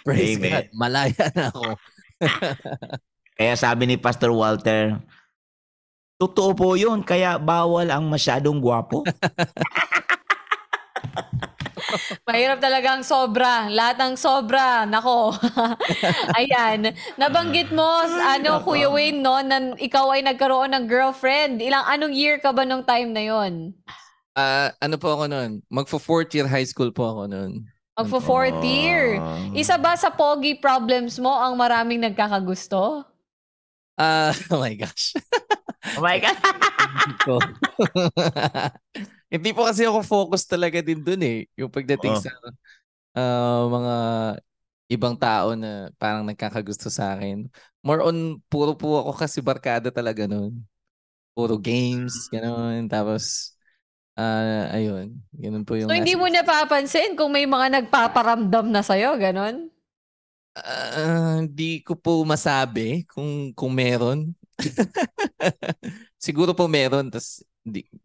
Praise Amen. God, malaya na ako. Kaya sabi ni Pastor Walter, totoo po yun, kaya bawal ang masyadong gwapo. Mahirap talagang sobra. Lahat ng sobra. Nako. Ayan. Nabanggit mo, Kuya Wayne, no, na ikaw ay nagkaroon ng girlfriend. Anong year ka ba nung time na yon? Ano po ako noon? Magfo 4th year high school po ako noon. Magfo-fourth year. Isa ba sa pogi problems mo ang maraming nagkakagusto? Oh my gosh. Oh my God. Hindi ko. Hindi po kasi ako focus talaga din dun eh. Yung pagdating Oo. sa mga ibang tao na parang nagkakagusto sa akin. More on, puro po ako kasi barkada talaga nun. Puro games, gano'n. Tapos, ayun. Ganun po So, yung hindi nasa... mo napapansin kung may mga nagpaparamdam na sa'yo, ganon? Hindi ko po masabi kung meron. Siguro po meron, tas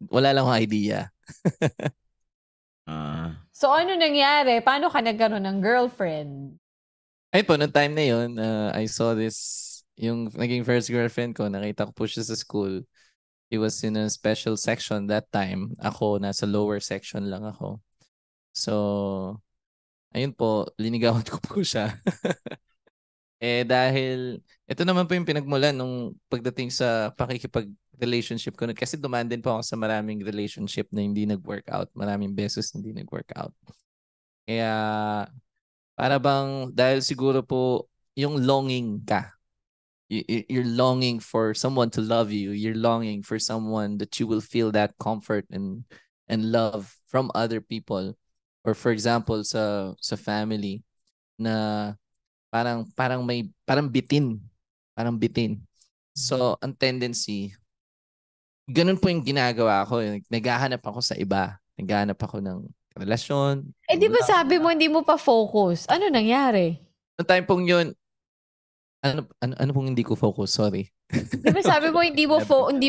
wala lang akong idea. Ah. So, ano nangyari? Paano ka nagkaroon ng girlfriend? Ay po, noong time na yun, I saw this, yung naging first girlfriend ko, nakita ko po siya sa school. He was in a special section that time. Ako, nasa lower section lang ako. So, ayun po, linigawan ko po siya. Dahil, ito naman po yung pinagmulan nung pagdating sa pakikipag-relationship ko. Kasi dumaan din po ako sa maraming relationship na hindi nag-workout. Maraming beses hindi nag-workout. Kaya, para bang, dahil siguro po, yung longing ka. You're longing for someone to love you. You're longing for someone that you will feel that comfort and love from other people. Or for example, sa family na parang bitin. Parang bitin. So, ang tendency, ganun po yung ginagawa ko. Naghahanap ako sa iba. Naghahanap ako ng relasyon. Di ba sabi mo hindi mo pa focus? Ano nangyari? Noong time pong yun, ano pong hindi ko focus? Sorry. Di ba sabi mo hindi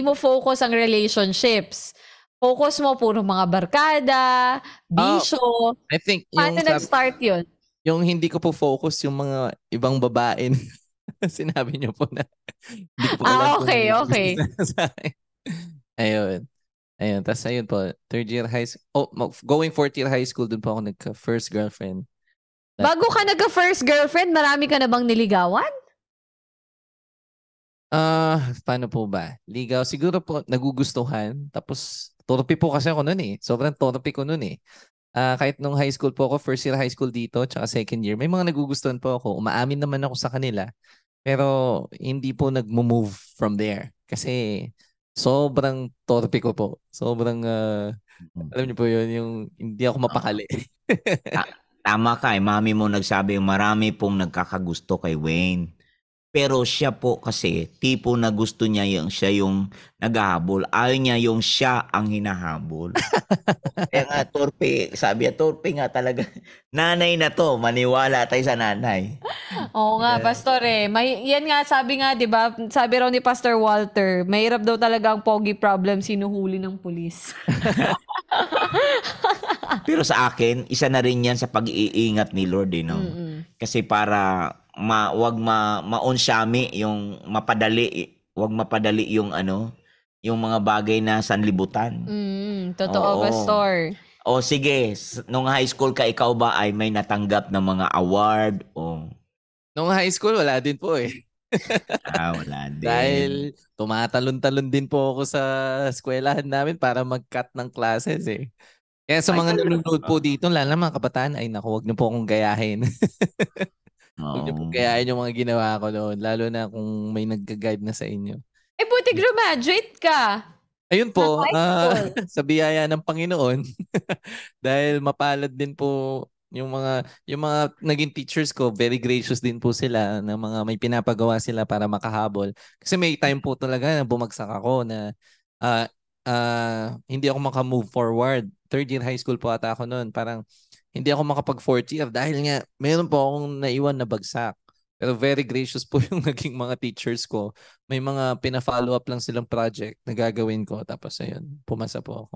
mo focus ang relationships? Focus mo puro mga barkada, bisyo. I think Paano nag-start yun? yung hindi ko po focus yung mga ibang babae. Sinabi niyo po na hindi ko po alam Okay, kung okay. sa akin. Ayun. Ayun. Tapos ayun po, third year high school. Going fourth year high school, dun po ako nagka-first girlfriend. Bago ka nagka-first girlfriend, marami ka na bang niligawan? Paano po ba? Ligaw. Siguro po, nagugustuhan. Tapos, torpe po kasi ako nun eh. Sobrang torpe ko nun eh. Kahit nung high school po ako, first year high school dito, tsaka second year, may mga nagugustuhan po ako. Umaamin naman ako sa kanila. Pero, hindi po nag-move from there. Kasi, sobrang torpe ko po. Sobrang, alam niyo po yun, yung hindi ako mapakali. Tama ka, mami mo nagsabi marami pong nagkakagusto kay Wayne. Pero siya po kasi, tipo na gusto niya siya yung naghahabol. Ayaw niya yung siya ang hinahabol. Kaya nga, torpe. Sabi niya, torpe nga talaga. Nanay na to, maniwala tayo sa nanay. Oo nga, Pastor eh. Yan nga, sabi nga, di ba? Sabi raw ni Pastor Walter, mahirap daw talaga ang pogi problem, sinuhuli ng pulis. Pero sa akin, isa na rin yan sa pag-iingat ni Lord, no? Kasi para wag maonsyami yung wag mapadali yung yung mga bagay na sanlibutan. Totoo, Oo. Pastor. O sige, nung high school ka, ikaw ba ay may natanggap ng mga award? O Nung high school, wala din po eh. wala din. Dahil tumatalon-talon din po ako sa eskwelahan namin para mag-cut ng classes eh. Kaya sa mga nanonood po dito, lalo na mga kabataan, ay naku, wag niyo po akong gayahin. Huwag niyo po gayahin yung mga ginawa ko noon, lalo na kung may nagga-guide na sa inyo. Buti graduate ka. Ayun po, High school. sa biyaya ng Panginoon, dahil mapalad din po yung mga naging teachers ko, very gracious din po sila na mga may pinapagawa sila para makahabol. Kasi may time po talaga na bumagsak ako na hindi ako maka-move forward. Third year high school po ata ako noon. Parang hindi ako makapag fourth year dahil nga meron po akong naiwan na bagsak. Pero very gracious po yung naging mga teachers ko. May mga pina-follow up lang silang project na gagawin ko. Tapos ayun, pumasa po ako.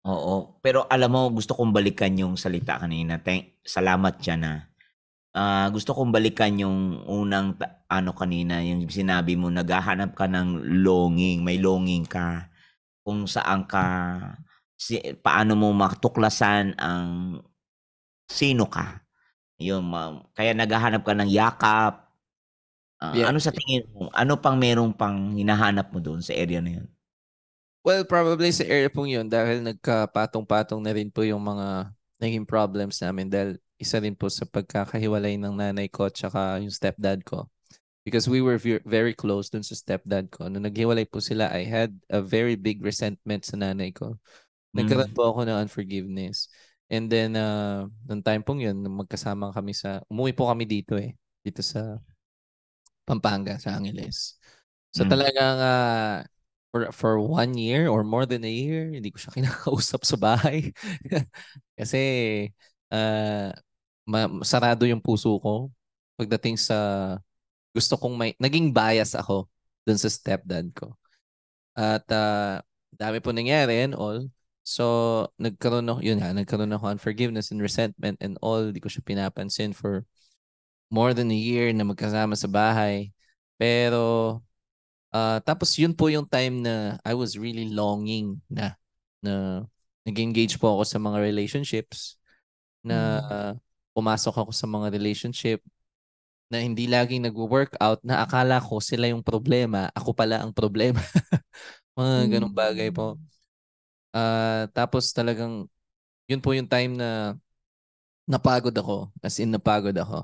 Oo. Pero alam mo, gusto kong balikan yung salita kanina. Salamat dyan gusto kong balikan yung unang kanina, yung sinabi mo, naghahanap ka ng longing. May longing ka. Kung saan ka, paano mo matuklasan ang sino ka. Yun, kaya naghahanap ka ng yakap. Yeah. Ano sa tingin mo? Ano pang merong pang hinahanap mo doon sa area na yun? Well, probably sa area pong yun dahil nagkapatong-patong na rin po yung mga naging problems namin dahil isa rin po sa pagkakahiwalay ng nanay ko at saka yung stepdad ko. Because we were very close dun sa stepdad ko. Nung naghiwalay po sila, I had a very big resentment sa nanay ko. Nagkaroon po ako ng unforgiveness. And then, nung time pong yun, nung magkasama kami umuwi po kami dito dito sa Pampanga, sa Angeles. So talagang for 1 year or more than a year, hindi ko siya kinakausap sa bahay. Kasi sarado yung puso ko pagdating sa gusto kong naging bias ako dun sa stepdad ko. At dami po nangyari and all. So, nagkaroon ako unforgiveness and resentment and all. Di ko siya pinapansin for more than a year na magkasama sa bahay. Pero, tapos yun po yung time na I was really longing na nag-engage po ako sa mga relationships, na pumasok ako sa mga relationship na hindi laging nag-workout, na akala ko sila yung problema, ako pala ang problema. Mga ganong bagay po. Tapos talagang, yun po yung time na napagod ako. As in, napagod ako.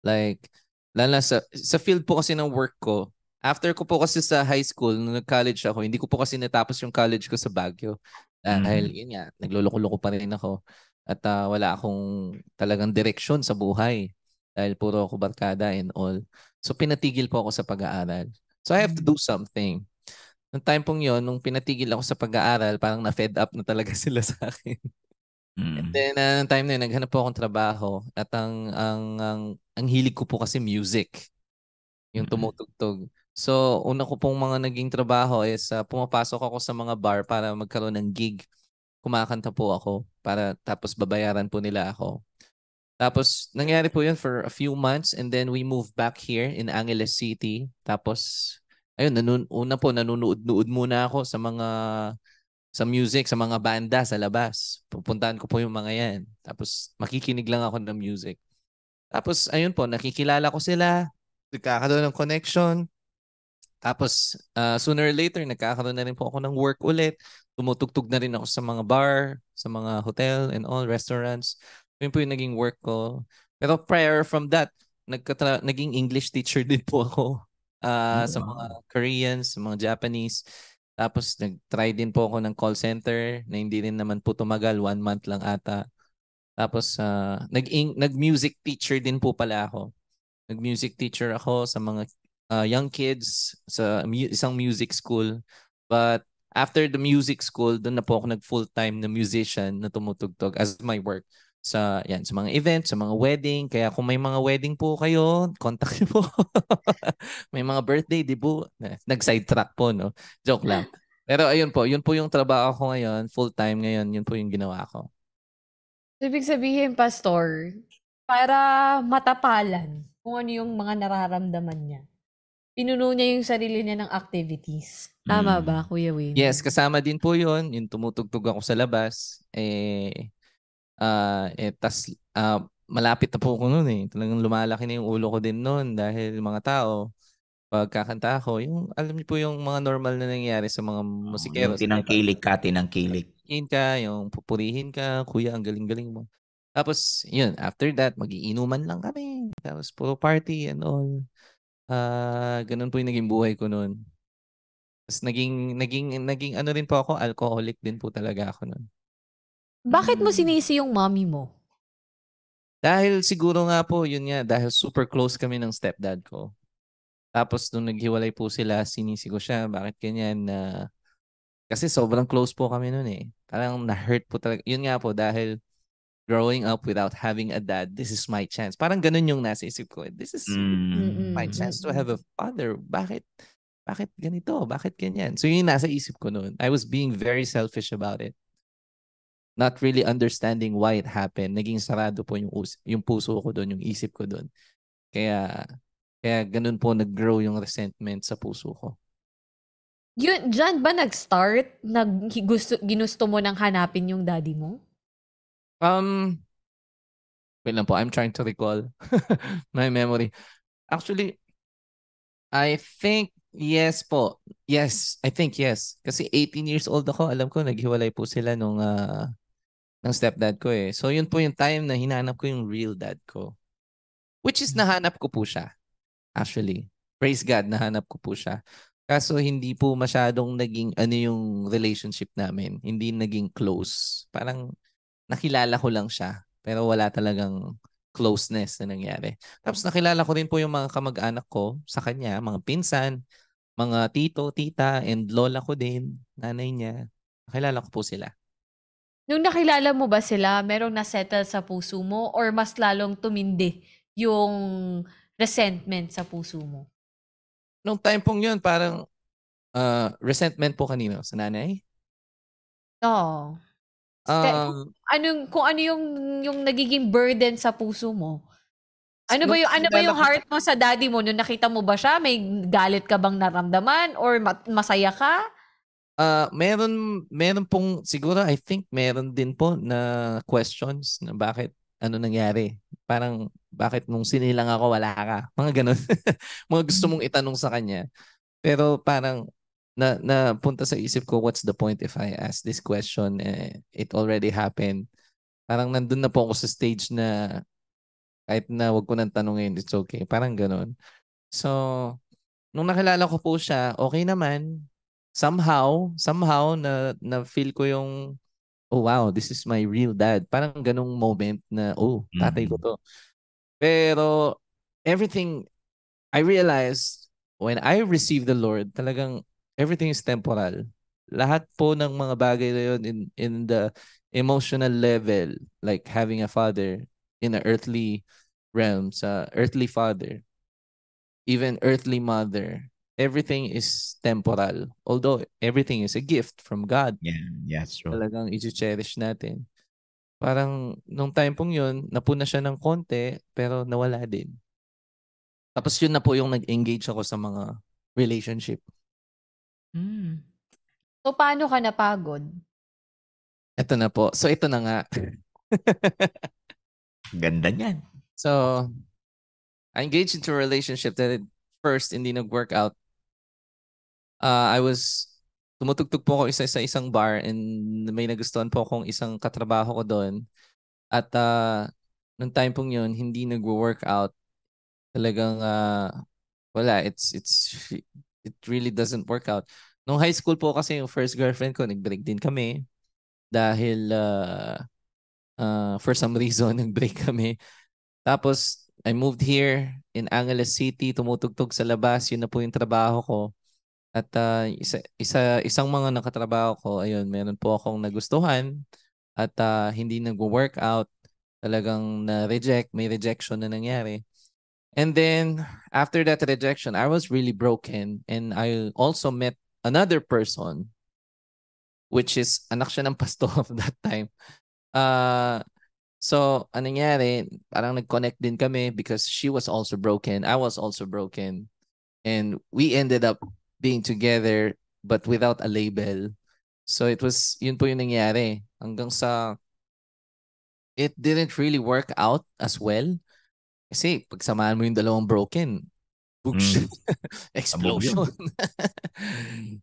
Like, lalo sa field po kasi ng work ko, after ko po kasi sa high school, nung nag-college ako, hindi ko po kasi natapos yung college ko sa Baguio. Dahil, yun nga, nagluloko-loko pa rin ako. At wala akong talagang direksyon sa buhay. Dahil puro ako barkada and all. So, pinatigil po ako sa pag-aaral. So, I have to do something. Nung time pong yun, nung pinatigil ako sa pag-aaral, parang na-fed up na talaga sila sa akin. And then, nung time na yun, naghanap po akong trabaho. At ang hilig ko po kasi music. Yung tumutugtog. So, una ko pong mga naging trabaho is pumapasok ako sa mga bar para magkaroon ng gig. Kumakanta po ako para tapos babayaran po nila ako. Tapos, nangyari po yun for a few months and then we moved back here in Angeles City. Tapos, ayun, nanonood muna ako sa music, sa mga banda sa labas. Pupuntahan ko po yung mga yan. Tapos, makikinig lang ako ng music. Tapos, ayun po, nakikilala ko sila. Nagkakaroon ng connection. Tapos, sooner or later, nagkakaroon na rin po ako ng work ulit. Tumutugtog na rin ako sa mga bar, sa mga hotel and all, restaurants. Yun po yung naging work ko. Pero prior from that, naging English teacher din po ako sa mga Koreans, sa mga Japanese. Tapos nag-try din po ako ng call center na hindi rin naman po tumagal, 1 month lang ata. Tapos nag-music teacher din po pala ako. Nag-music teacher ako sa mga young kids sa isang music school. But after the music school, doon na po ako nag-full-time na musician na tumutugtog as my work sa mga events, sa mga wedding. Kaya kung may mga wedding po kayo, contact niyo po. May mga birthday, di po? Nag-sidetrack po, no? Joke lang. Pero ayun po, yun po yung trabaho ko ngayon, full-time ngayon, yun po yung ginawa ko. Ibig sabihin, Pastor, para matapalan kung ano yung mga nararamdaman niya, pinuno niya yung sarili niya ng activities. Tama ba, Kuya Wayne? Yes, kasama din po yun. Yung tumutugtog ako sa labas. Malapit na po ako noon eh. Talagang lumalaki na yung ulo ko din noon dahil mga tao, pagkakanta ako, yung alam niyo po yung mga normal na nangyayari sa mga musikeros. Yung tinangkilik ka. Yung pupurihin ka, kuya, ang galing-galing mo. Tapos, yun, after that, magiinuman lang kami. Tapos, puro party and all. Ganun po yung naging buhay ko noon. Tapos, naging ano rin po ako, alcoholic din po talaga ako noon. Bakit mo sinisi yung mommy mo? Dahil siguro nga po, yun nga, dahil super close kami ng stepdad ko. Tapos, nung naghiwalay po sila, sinisi ko siya, bakit ganyan na... Kasi sobrang close po kami noon eh. Parang na-hurt po talaga. Yun nga po, dahil growing up without having a dad, this is my chance. Parang ganun yung nasa isip ko. This is my chance to have a father. Bakit ganito? Bakit ganyan? So yun yung nasa isip ko noon. I was being very selfish about it. Not really understanding why it happened. Naging sarado po yung puso ko doon, yung isip ko doon. Kaya ganun po nag-grow yung resentment sa puso ko. Yun, dyan ba nag-start? Ginusto mo nang hanapin yung daddy mo? Wait lang po, I'm trying to recall my memory. Actually, I think yes po. Yes, I think yes. Kasi 18 years old ako, alam ko naghiwalay po sila nung ng stepdad ko eh. So yun po yung time na hinanap ko yung real dad ko. Which is Mm. nahanap ko po siya. Actually. Praise God, nahanap ko po siya. Kaso hindi po masyadong naging ano yung relationship namin. Hindi naging close. Parang nakilala ko lang siya. Pero wala talagang closeness na nangyari. Tapos nakilala ko rin po yung mga kamag-anak ko sa kanya, mga pinsan, mga tito, tita, and lola ko din, nanay niya. Nakilala ko po sila. Nung nakilala mo ba sila, merong nasettle sa puso mo or mas lalong tumindi yung resentment sa puso mo? Nung time pong yun, parang resentment po kanino? Sa nanay? Oo. Kung Um, kung ano yung nagiging burden sa puso mo? nung Ano ba nakilala yung ko, heart mo sa daddy mo nung nakita mo ba siya? May galit ka bang naramdaman or masaya ka? meron pong, siguro I think meron din po na questions na bakit, ano nangyari. Parang, bakit nung sinilang ako wala ka? Mga ganun. Mga gusto mong itanong sa kanya. Pero parang, napunta sa isip ko, what's the point if I ask this question? It already happened. Parang nandun na po ako sa stage na kahit na wag ko nang tanungin, it's okay. Parang ganun. So, nung nakilala ko po siya, okay naman. Somehow na feel ko yung, oh wow, this is my real dad. Parang ganung moment na, oh, tatay ko Mm. to. Pero everything I realized when I received the Lord, talagang everything is temporal. Lahat po ng mga bagay na yun in the emotional level, like having a father in an earthly realm, sa earthly father, even earthly mother, everything is temporal. Although everything is a gift from God, Yeah, yes, true. talagang i-cherish natin. Parang nung time pong yun, napuna siya ng konti, pero nawala din. Tapos yun na po yung nag-engage ako sa mga relationship. Hmm. So, paano ka napagod? Ito na po. So ito na nga. Ganda niyan. So, I engaged into a relationship that at first hindi nag-work out. Tumutugtog po ako isa sa isang bar and may nagustuhan po akong isang katrabaho ko doon. At nung time pong yun, hindi nag-work out. Talagang wala, it really doesn't work out. Nung high school po kasi yung first girlfriend ko, nag-break din kami dahil for some reason nag-break kami. Tapos I moved here in Angeles City, tumutugtog sa labas, yun na po yung trabaho ko. At isang mga nakatrabaho ko, ayun, meron po akong nagustuhan at hindi nag-work out. Talagang na-reject, may rejection na nangyari. And then after that rejection, I was really broken and I also met another person which is anak siya ng pastor that time. Uh, so, anong nangyari, parang nag-connect din kami because she was also broken. I was also broken. And we ended up being together but without a label. So, yun po yung nangyari. Hanggang sa, it didn't really work out as well. Kasi, pagsamahan mo yung dalawang broken, books, Mm. Abog yun. explosion.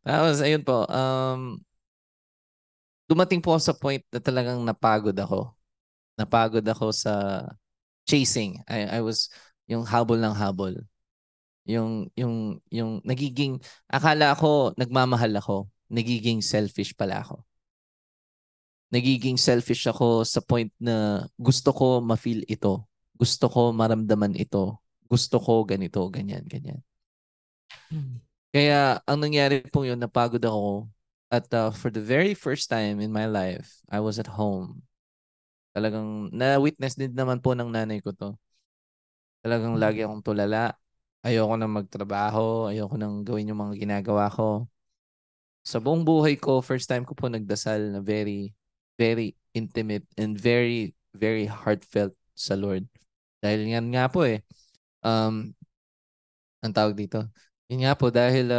Tapos, ayun po, dumating po ako sa point na talagang napagod ako. Napagod ako sa chasing. I was yung habol ng habol. Yung nagiging, akala ko nagmamahal ako. Nagiging selfish pala ako. Nagiging selfish ako sa point na gusto ko ma-feel ito. Gusto ko maramdaman ito. Gusto ko ganito, ganyan, ganyan. Kaya ang nangyari po yun, napagod ako. At for the very first time in my life, I was at home. Talagang na-witness din naman po ng nanay ko to. Talagang lagi akong tulala. Ayoko nang magtrabaho. Ayoko nang gawin yung mga ginagawa ko. Sa buong buhay ko, first time ko po nagdasal na very, very intimate and very, very heartfelt sa Lord. Dahil nga po ang tawag dito. Yun nga po, dahil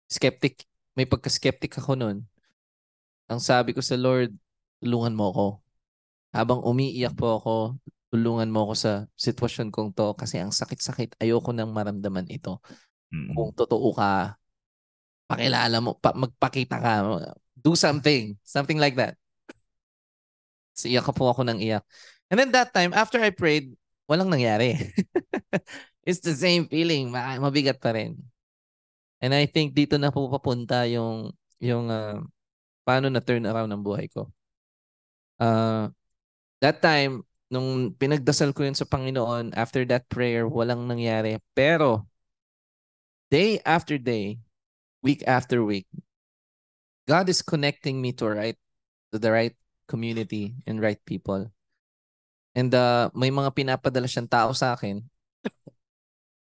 skeptic, may pagka-skeptic ako noon. Ang sabi ko sa Lord, tulungan mo ako. Habang umiiyak po ako, tulungan mo ako sa sitwasyon kong to kasi ang sakit-sakit. Ayoko nang maramdaman ito. Kung Mm. totoo ka, pakilala mo, magpakita ka. Do something. Something like that. So, iyak po ako ng iyak. And then that time, after I prayed, walang nangyari. It's the same feeling. Mabigat pa rin. And I think dito na po papunta yung paano na turn around ang buhay ko. That time, nung pinagdasal ko yun sa Panginoon, after that prayer, walang nangyari. Pero, day after day, week after week, God is connecting me to the right community and right people. And may mga pinapadala siyang tao sa akin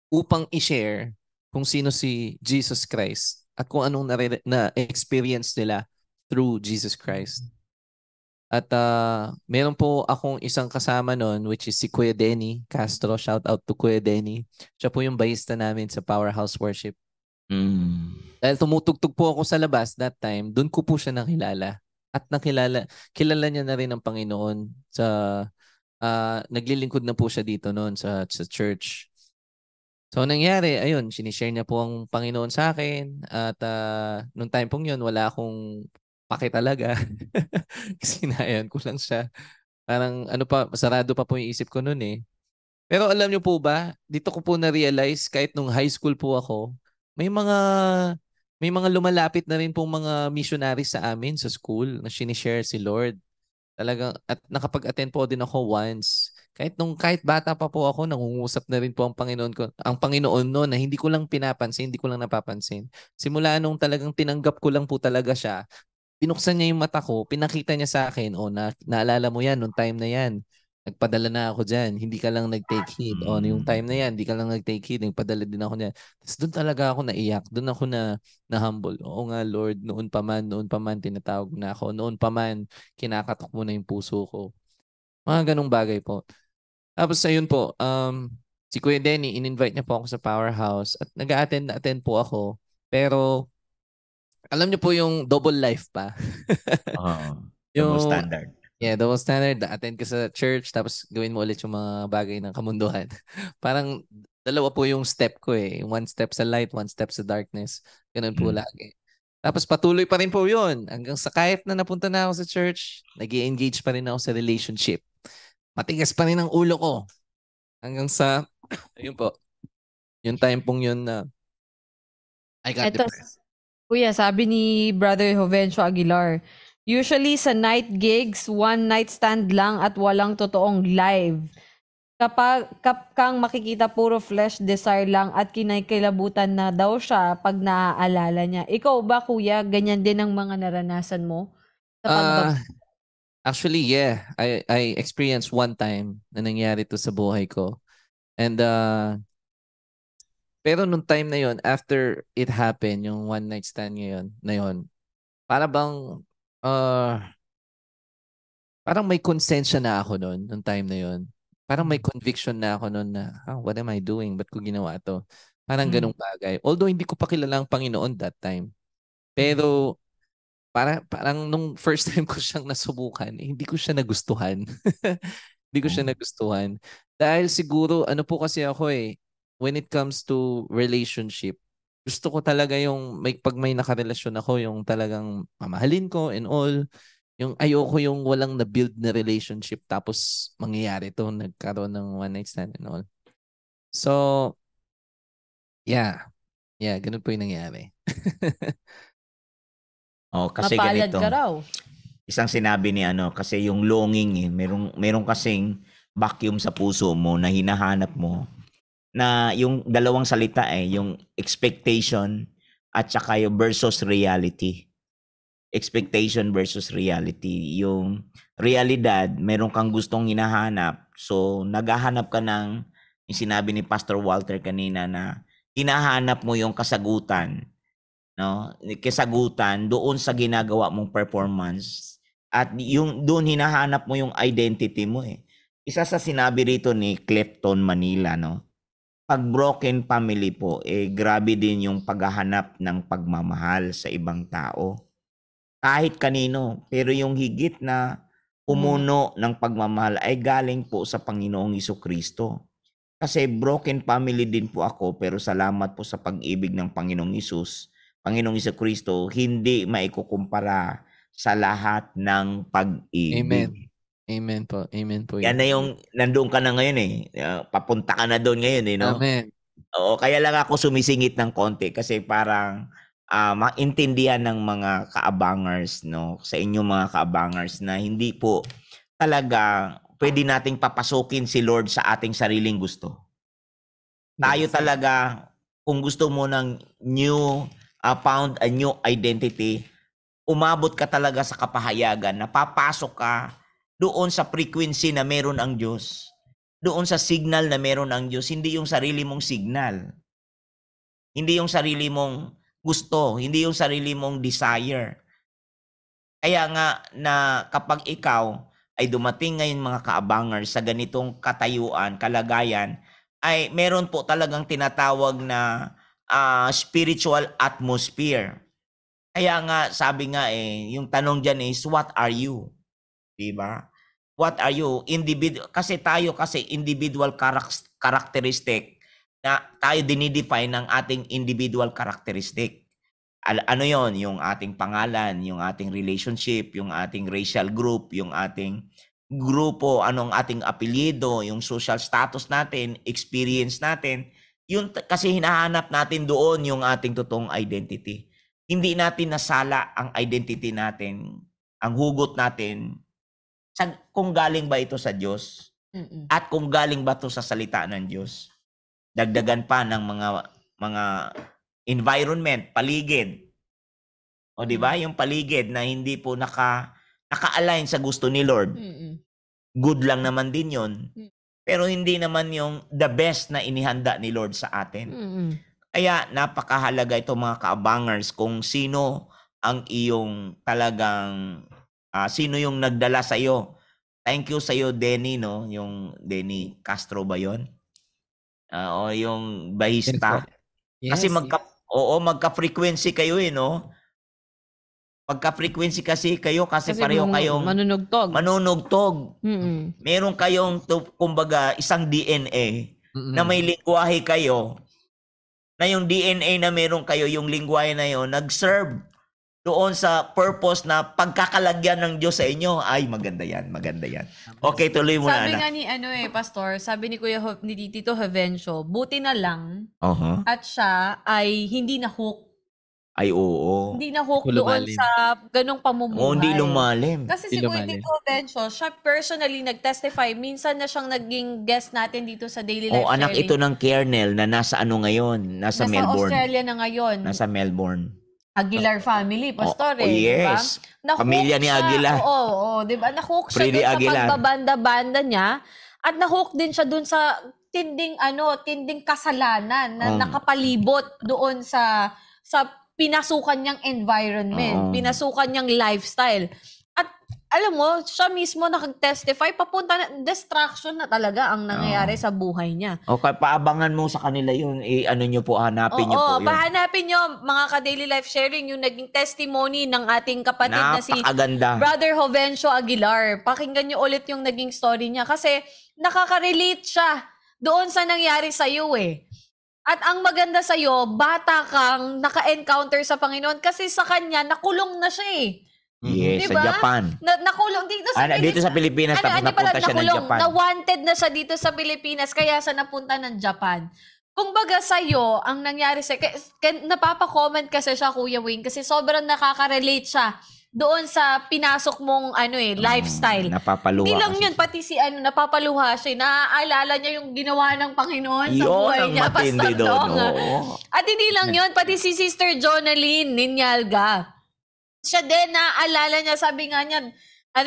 upang i-share kung sino si Jesus Christ at kung anong na-experience nila through Jesus Christ. At meron po akong isang kasama noon, which is si Kuya Denny Castro. Shout out to Kuya Denny. Siya po yung bayista namin sa Powerhouse Worship. Dahil tumutugtog po ako sa labas that time, doon ko po siya nakilala. At kilala niya na rin ang Panginoon sa naglilingkod na po siya dito noon sa church. So nangyari, ayun, sinishare niya po ang Panginoon sa akin at nung time pong yun, wala akong pake talaga. Kasi nayan ko lang siya. Parang sarado pa po yung isip ko noon eh. Pero alam niyo po ba, dito ko po na-realize kahit nung high school po ako, may mga lumalapit na rin pong mga missionaries sa amin sa school na sinishare si Lord. Talagang at nakapag-attend po din ako once. Kahit bata pa po ako, nangungusap na rin po ang Panginoon ko. Ang Panginoon noon na hindi ko lang pinapansin, hindi ko lang napapansin. Simula nung talagang tinanggap ko lang po talaga siya, binuksan niya yung mata ko, pinakita niya sa akin, naalala mo yan, nung time na yan, nagpadala na ako dyan, hindi ka lang nag-take heed. Yung time na yan, hindi ka lang nag-take heed, nagpadala din ako niya. Tapos doon talaga ako naiyak, doon ako na-humble. Oo nga Lord, noon pa man tinatawag na ako, noon pa man kinakatok mo na yung puso ko. Mga ganong bagay po. Tapos ayun po, si Kuya Denny, in-invite niya po ako sa Powerhouse at nag-attend po ako. Pero alam niyo po yung double life pa. Double standard. Yeah, double standard. Attend ka sa church tapos gawin mo ulit yung mga bagay ng kamunduhan. Parang dalawa po yung step ko eh. One step sa light, one step sa darkness. Ganun po lagi. Tapos patuloy pa rin po yun. Hanggang sa kahit na napunta na ako sa church, nag-i-engage pa rin ako sa relationship. Matigas pa rin ang ulo ko. Hanggang sa, ayun po, yung time pong yun na I got depressed. Kuya, sabi ni Brother Jovencio Aguilar, usually sa night gigs, one night stand lang at walang totoong live. Kapag kang makikita puro flesh desire lang at kinikilabutan na daw siya pag naaalala niya. Ikaw ba, kuya, ganyan din ang mga naranasan mo? Actually, yeah. I experienced one time na nangyari to sa buhay ko. And pero nung time na yon, after it happened, yung one night stand na yon, para bang parang may konsensya na ako noon nung time na yon. Parang may conviction na ako noon na, what am I doing? Ba't ko ginawa to? Parang ganung bagay. Although hindi ko pa kilala ang Panginoon that time. Pero parang nung first time ko siyang nasubukan, hindi ko siya nagustuhan. Hindi ko siya nagustuhan. Dahil siguro, ano po kasi ako when it comes to relationship, gusto ko talaga yung pag may nakarelasyon ako, yung talagang mamahalin ko and all. Yung ayoko yung walang na-build na relationship tapos mangyayari to, nagkaroon ng one night stand and all. So, yeah. Yeah, ganun po yung nangyari. Kasi Mapalad ganito. ka raw. Isang sinabi ni kasi yung longing merong kasing vacuum sa puso mo na hinahanap mo na yung dalawang salita yung expectation at saka yung versus reality. Expectation versus reality. Yung realidad, meron kang gustong hinahanap. So, naghahanap ka ng, yung sinabi ni Pastor Walter kanina na hinahanap mo yung kasagutan. No? Kasagutan doon sa ginagawa mong performance. At yung doon hinahanap mo yung identity mo Isa sa sinabi rito ni Clifton Manila, no? Pag broken family po, grabe din yung paghahanap ng pagmamahal sa ibang tao. Kahit kanino, pero yung higit na umuno ng pagmamahal ay galing po sa Panginoong Jesucristo. Kasi broken family din po ako, pero salamat po sa pag-ibig ng Panginoong Panginoong Jesucristo, hindi maikukumpara sa lahat ng pag-ibig. Amen. Amen po. Amen po Yan yun. na yung nandoon ka na ngayon eh. Papunta ka na doon ngayon eh, no? Amen. Oo, kaya lang ako sumisingit ng konti kasi parang maintindihan ng mga kaabangers, no? Sa inyong mga kaabangers na hindi po talaga pwede nating papasukin si Lord sa ating sariling gusto. Tayo Yes. talaga, kung gusto mo ng found a new identity, umabot ka talaga sa kapahayagan na papasok ka doon sa frequency na meron ang Diyos. Doon sa signal na meron ang Diyos, hindi yung sarili mong signal. Hindi yung sarili mong gusto, hindi yung sarili mong desire. Kaya nga na kapag ikaw ay dumating ngayon mga kaabangers sa ganitong katayuan, kalagayan, ay meron po talagang tinatawag na spiritual atmosphere. Kaya nga sabi nga yung tanong diyan is what are you? 'Di ba? What are you? Kasi tayo individual characteristic na tayo dinidefine ng ating individual characteristic. Ano yon? Yung ating pangalan, yung ating relationship, yung ating racial group, yung ating grupo, anong ating apelyido, yung social status natin, experience natin. Yun kasi hinahanap natin doon yung ating totoong identity. Hindi natin nasala ang identity natin, ang hugot natin, kung galing ba ito sa Diyos at kung galing ba ito sa salita ng Diyos. Dagdagan pa ng mga environment, paligid. O di ba? Yung paligid na hindi po naka-align sa gusto ni Lord. Good lang naman din 'yon. Pero hindi naman yung the best na inihanda ni Lord sa atin. Kaya napakahalaga ito mga kaabangers kung sino ang iyong talagang sino yung nagdala sa iyo. Thank you sa iyo, Denny, no? Yung Denny Castro ba 'yon? O yung bahista. Yes. Kasi magka-frequency kayo no? Magka-frequency kasi kayo kasi pareho kayong manunugtog. Meron kayong kumbaga isang DNA na may lingwahe kayo. Na yung DNA na meron kayo, yung lingwahe na yon nag-serve doon sa purpose na pagkakalagyan ng Diyos sa inyo. Ay, maganda yan. Okay, tuloy mo Sabi na. nga ni Pastor, sabi ni ni Tito Jovencio, buti na lang at siya ay hindi na-hook. Ay, oo. Hindi na-hook doon sa ganong pamumuhay. Hindi lumalim. Kasi si Kuya Tito Jovencio, siya personally nag-testify. Minsan na siyang naging guest natin dito sa Daily Life Sharing. Anak ito ng Kernel na nasa ngayon? Nasa Melbourne. Australia na ngayon. Nasa Melbourne. Aguilar family, Pastor yes. Diba? Pamilya ni Aguilar. Oo, diba? Na-hook siya Freddy dun sa Aguilar. pagbabanda-banda niya at na-hook din siya dun sa tinding kasalanan na nakapalibot doon sa pinasukan niyang environment, pinasukan niyang lifestyle. At alam mo, siya mismo nakag-testify, papunta na, distraction na talaga ang nangyayari sa buhay niya. Okay, paabangan mo sa kanila yun. Ano nyo po, hanapin nyo po yun. Pahanapin nyo, mga ka-Daily Life Sharing, yung naging testimony ng ating kapatid na si Brother Jovencio Aguilar. Pakinggan nyo ulit yung naging story niya kasi nakaka-relate siya doon sa nangyari sa iyo At ang maganda sa iyo, bata kang naka-encounter sa Panginoon kasi sa kanya, nakulong na siya Yes, diba? sa Japan. Nakulong dito sa Pilipinas. Dito sa Pilipinas, napunta siya ng Japan. Na-wanted na siya dito sa Pilipinas, kaya siya napunta ng Japan. Kumbaga sa'yo, ang nangyari napapa-comment kasi siya, Kuya Wayne, kasi sobrang nakaka-relate siya doon sa pinasok mong lifestyle. Napapaluha. Hindi lang yun, pati si napapaluha siya. Naaalala niya yung ginawa ng Panginoon sa buhay niya, Pastor Dong. At hindi lang yun, pati si Sister Jonaline Ninyalga. Siya din, naaalala niya, sabi nga niya,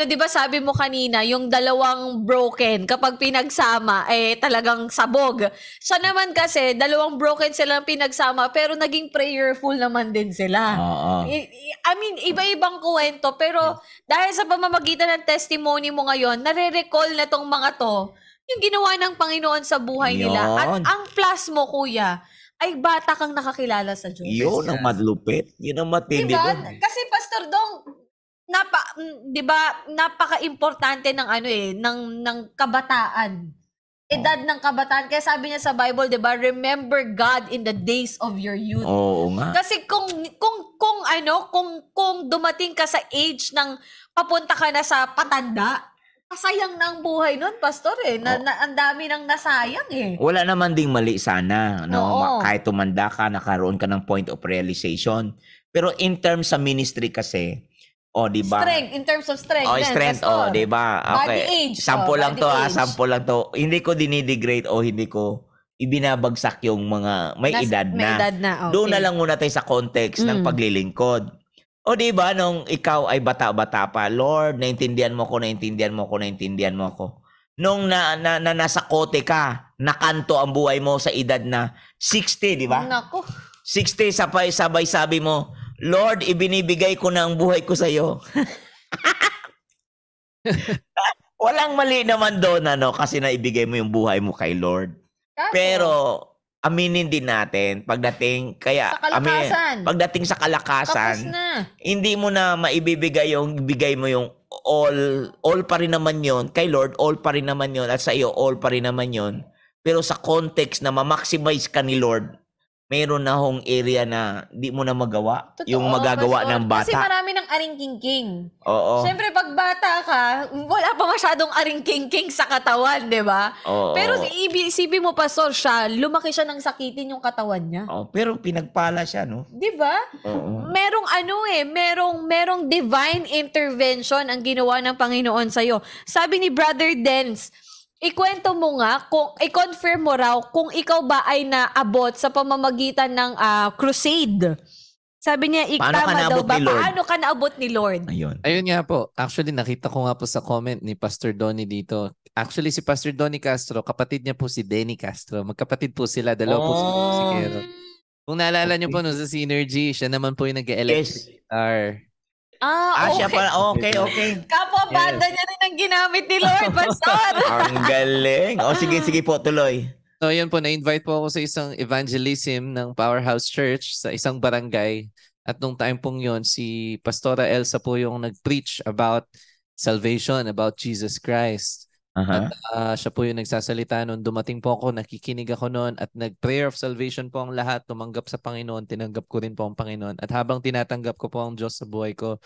di ba sabi mo kanina, yung dalawang broken, kapag pinagsama, talagang sabog. Siya naman kasi, dalawang broken silang pinagsama, pero naging prayerful naman din sila. I mean, iba-ibang kwento, pero dahil sa pamamagitan ng testimony mo ngayon, nare-recall na tong mga to, yung ginawa ng Panginoon sa buhay nila. At ang plus mo, Kuya, ay bata kang nakakilala sa Diyos. Yun ang madlupit. Yun ang matindi doon. Kasi Pastor Dong, napaka-importante ng ng kabataan. Edad ng kabataan. Kaya sabi niya sa Bible, 'di ba, remember God in the days of your youth. Oo nga. Kasi kung dumating ka sa age ng papunta ka na sa patanda, Sayang na ang buhay nun, pastor eh. Ang dami nang nasayang eh. Wala naman ding mali sana, no? Oo. Kahit tumanda ka, nakaroon ka ng point of realization. Pero in terms sa ministry kasi, di ba? Strength, in terms of strength. Oh, din, strength, pastor. di ba? Body Okay. age. Sample lang body to, age. sample lang to. Hindi ko dinidegrade o hindi ko ibinabagsak yung mga may edad May na. edad na, okay. Doon na lang muna tayo sa context ng paglilingkod. O di ba, nung ikaw ay bata-bata pa, Lord, naintindihan mo ko. Nung nasa kote ka, nakanto ang buhay mo sa edad na 60, di ba? Naku. 60, sabay sabi mo, Lord, ibinibigay ko na ang buhay ko sa iyo. Walang mali naman doon, kasi naibigay mo yung buhay mo kay Lord. Pero aminin din natin pagdating pagdating sa kalakasan, tapos na. hindi mo na maibibigay bigay mo yung all pa rin naman yon kay Lord, all pa rin naman yon at sa iyo all pa rin naman yon. Pero sa context na ma-maximize ka ni Lord, mayroon na hong area na di mo na magawa. Totoo, yung magagawa pastor. ng bata. Kasi marami ng aring-king-king. Oo. Siyempre, pag bata ka, wala pa masyadong aring-king-king sa katawan, di ba? Oo. Pero isipin mo, pastor, lumaki siya ng sakitin yung katawan niya. Pero pinagpala siya, no? Di ba? Oo. Merong divine intervention ang ginawa ng Panginoon sa'yo. Sabi ni Brother Dens, ikwento mo nga, i-confirm mo raw kung ikaw ba ay naabot sa pamamagitan ng crusade. Sabi niya, paano ka naabot ni Lord? Ayun nga po. Actually, nakita ko nga po sa comment ni Pastor Donnie dito. Actually, si Pastor Donnie Castro, kapatid niya po si Denny Castro. Magkapatid po sila. Dalawa po sila musikero. Kung naalala niyo po sa Synergy, siya naman po yung nag-electric guitar. Okay. Siya pa. Okay. Kapwa banda niya rin ang ginamit ni Lord, pastor. Ang galing. Sige po, tuloy. So, yun po, na-invite po ako sa isang evangelism ng Powerhouse Church sa isang barangay. At nung time pong yun, si Pastora Elsa po yung nag-preach about salvation, about Jesus Christ. At siya po yung nagsasalita noon. Dumating po ako, nakikinig ako noon at nag-prayer of salvation po ang lahat. Tumanggap sa Panginoon, tinanggap ko rin po ang Panginoon. At habang tinatanggap ko po ang Diyos sa buhay ko,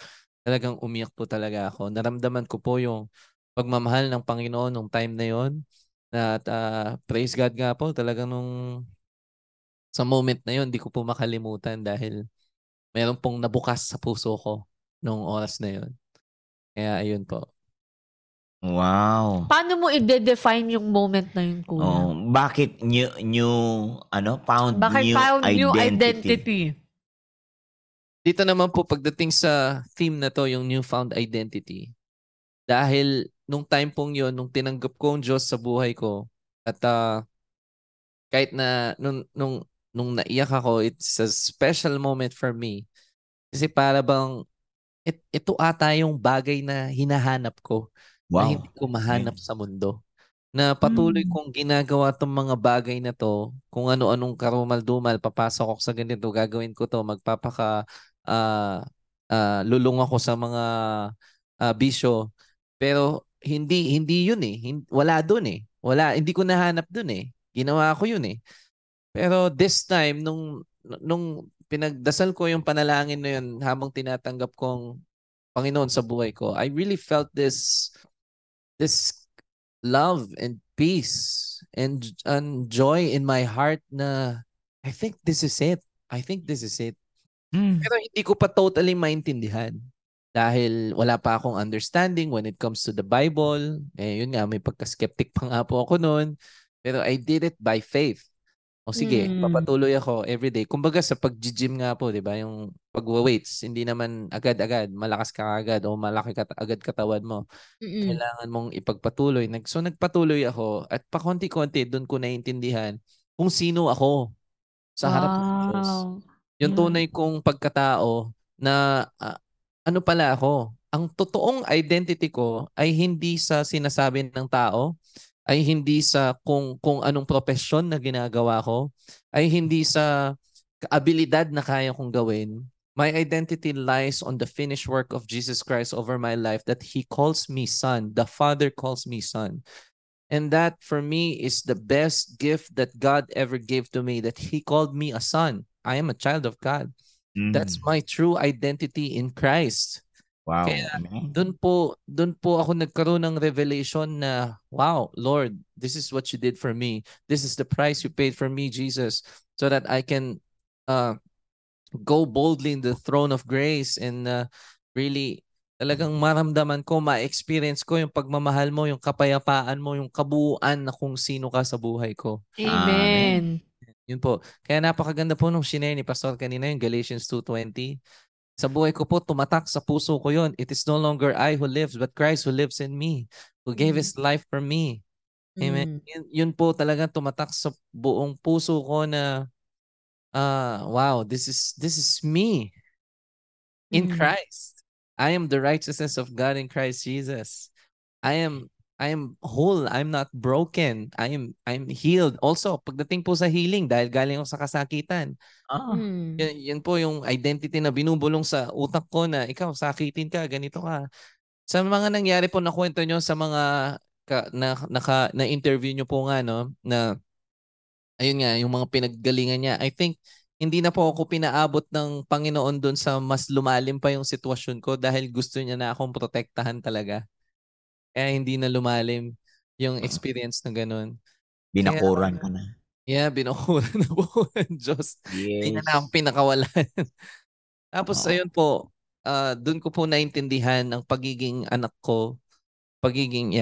talagang umiyak po talaga ako. Naramdaman ko po yung pagmamahal ng Panginoon nung time na yon. At praise God nga po, talagang sa moment na yon, di ko po makalimutan dahil meron pong nabukas sa puso ko nung oras na yon. Kaya ayun po. Wow. Paano mo i-define yung moment na yun, kuya? Bakit found new identity? Dito naman po pagdating sa theme na to, yung newfound identity. Dahil nung time pong yun, nung tinanggap ko ang Diyos sa buhay ko, at kahit na nung naiyak ako, it's a special moment for me. Kasi para bang ito ata yung bagay na hinahanap ko. Wow. Na hindi ko mahanap sa mundo. Na patuloy kong ginagawa tong mga bagay na to, kung ano-anong karumal-dumal, papasok ako sa ganito, gagawin ko to, lulong ako sa mga bisyo. Pero hindi yun eh. Wala dun eh. Hindi ko nahanap dun eh. Ginawa ko yun eh. Pero this time, nung pinagdasal ko yung panalangin na yun habang tinatanggap kong Panginoon sa buhay ko, I really felt this love and peace and joy in my heart na I think this is it. Pero hindi ko pa totally maintindihan dahil wala pa akong understanding when it comes to the Bible. Yun nga, may pagka-skeptic pa nga po ako noon. Pero I did it by faith. O sige, papatuloy ako everyday. Kumbaga sa pag-gym nga po, di ba? Yung pag-weights, hindi naman agad-agad, malakas ka agad o malaki ka agad katawan mo. Kailangan mong ipagpatuloy. So nagpatuloy ako at pakonti-konti doon ko naiintindihan kung sino ako sa harap ng Diyos. Yung tunay kong pagkatao na ano pala ako. Ang totoong identity ko ay hindi sa sinasabi ng tao, ay hindi sa kung anong profesyon na ginagawa ko, ay hindi sa abilidad na kaya kong gawin. My identity lies on the finished work of Jesus Christ over my life, that He calls me son. The Father calls me son. And that for me is the best gift that God ever gave to me, that He called me a son. I am a child of God. That's my true identity in Christ. Wow. Kaya Amen. doon po ako nagkaroon ng revelation na, wow, Lord, this is what you did for me. This is the price you paid for me, Jesus, so that I can go boldly in the throne of grace and really talagang maramdaman ko, ma-experience ko yung pagmamahal mo, yung kapayapaan mo, yung kabuuan na kung sino ka sa buhay ko. Amen. Amen. Yun po. Kaya napakaganda po nung shinare ni Pastor kanina, yung Galatians 2:20. Sa buhay ko po, tumatak sa puso ko yun. It is no longer I who lives, but Christ who lives in me, who gave His life for me. Amen. Mm. Yun po talagang tumatak sa buong puso ko na, wow, this is me in Mm. Christ. I am the righteousness of God in Christ Jesus. I am whole. I'm not broken. I'm healed. Also, pagdating po sa healing, dahil galing ako sa kasakitan, Mm. yan po yung identity na binubulong sa utak ko na ikaw, sakitin ka, ganito ka. Sa mga nangyari po na kwento nyo sa mga na-interview nyo po nga, no, na ayun nga, yung mga pinaggalingan niya. I think hindi na po ako pinaabot ng Panginoon doon sa mas lumalim pa yung sitwasyon ko dahil gusto niya na akong protektahan talaga. Kaya hindi na lumalim yung experience na ganun. Kaya, Binakuran ka na. yeah, binukuran na po ng Diyos. Hindi niya na akong Yes. pinakawalan. Tapos, Oo. ayun po, doon ko po naintindihan ang pagiging anak ko, pagiging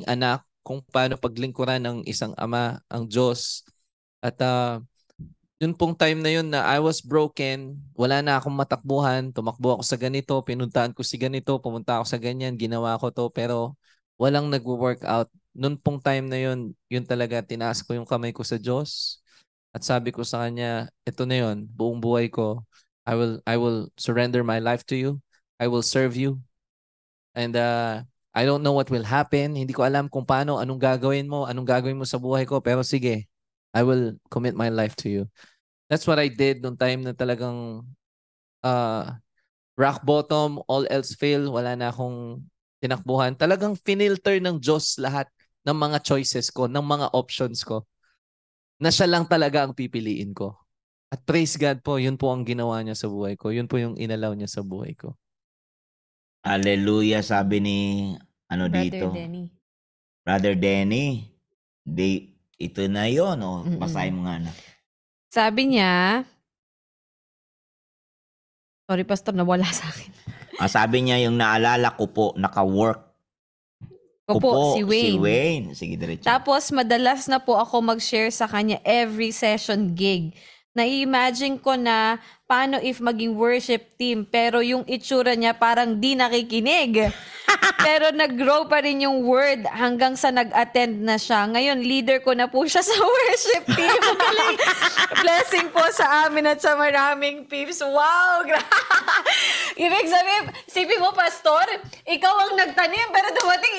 anak, kung paano paglingkuran ng isang ama, ang Diyos. At yun pong time na yun na I was broken, wala na akong matakbuhan, tumakbo ako sa ganito, pinuntahan ko si ganito, pumunta ako sa ganyan, ginawa ko to, pero walang nagwo-workout. Noon pong time na yun, yun talaga, tinaas ko yung kamay ko sa Diyos at sabi ko sa Kanya, ito na yun, buong buhay ko, I will surrender my life to you, I will serve you, and I don't know what will happen, hindi ko alam kung paano, anong gagawin mo sa buhay ko, pero sige, I will commit my life to you. That's what I did noong time na talagang rock bottom, all else fail, wala na akong tinakbuhan. Talagang finilter ng Diyos lahat ng mga choices ko, ng mga options ko, na siya lang talaga ang pipiliin ko. At praise God po, yun po ang ginawa niya sa buhay ko. Yun po yung inalaw niya sa buhay ko. Hallelujah, sabi ni Brother dito. Denny. Brother Denny. Ito na yun. Mm-mm. Basahin mo nga na. Sabi niya, sorry Pastor, nawala sa akin. Sabi niya yung naalala ko po, naka-work ko po Si Wayne. Sige, diretso. Tapos, madalas na po ako mag-share sa kanya every session gig. Na-imagine ko na paano if maging worship team pero yung itsura niya parang di nakikinig. Pero nag-grow pa rin yung word hanggang sa nag-attend na siya. Ngayon, leader ko na po siya sa worship team. Blessing po sa amin at sa maraming peeps. Wow! Ibig sabihin, sipin mo, Pastor, ikaw ang nagtanim pero dumating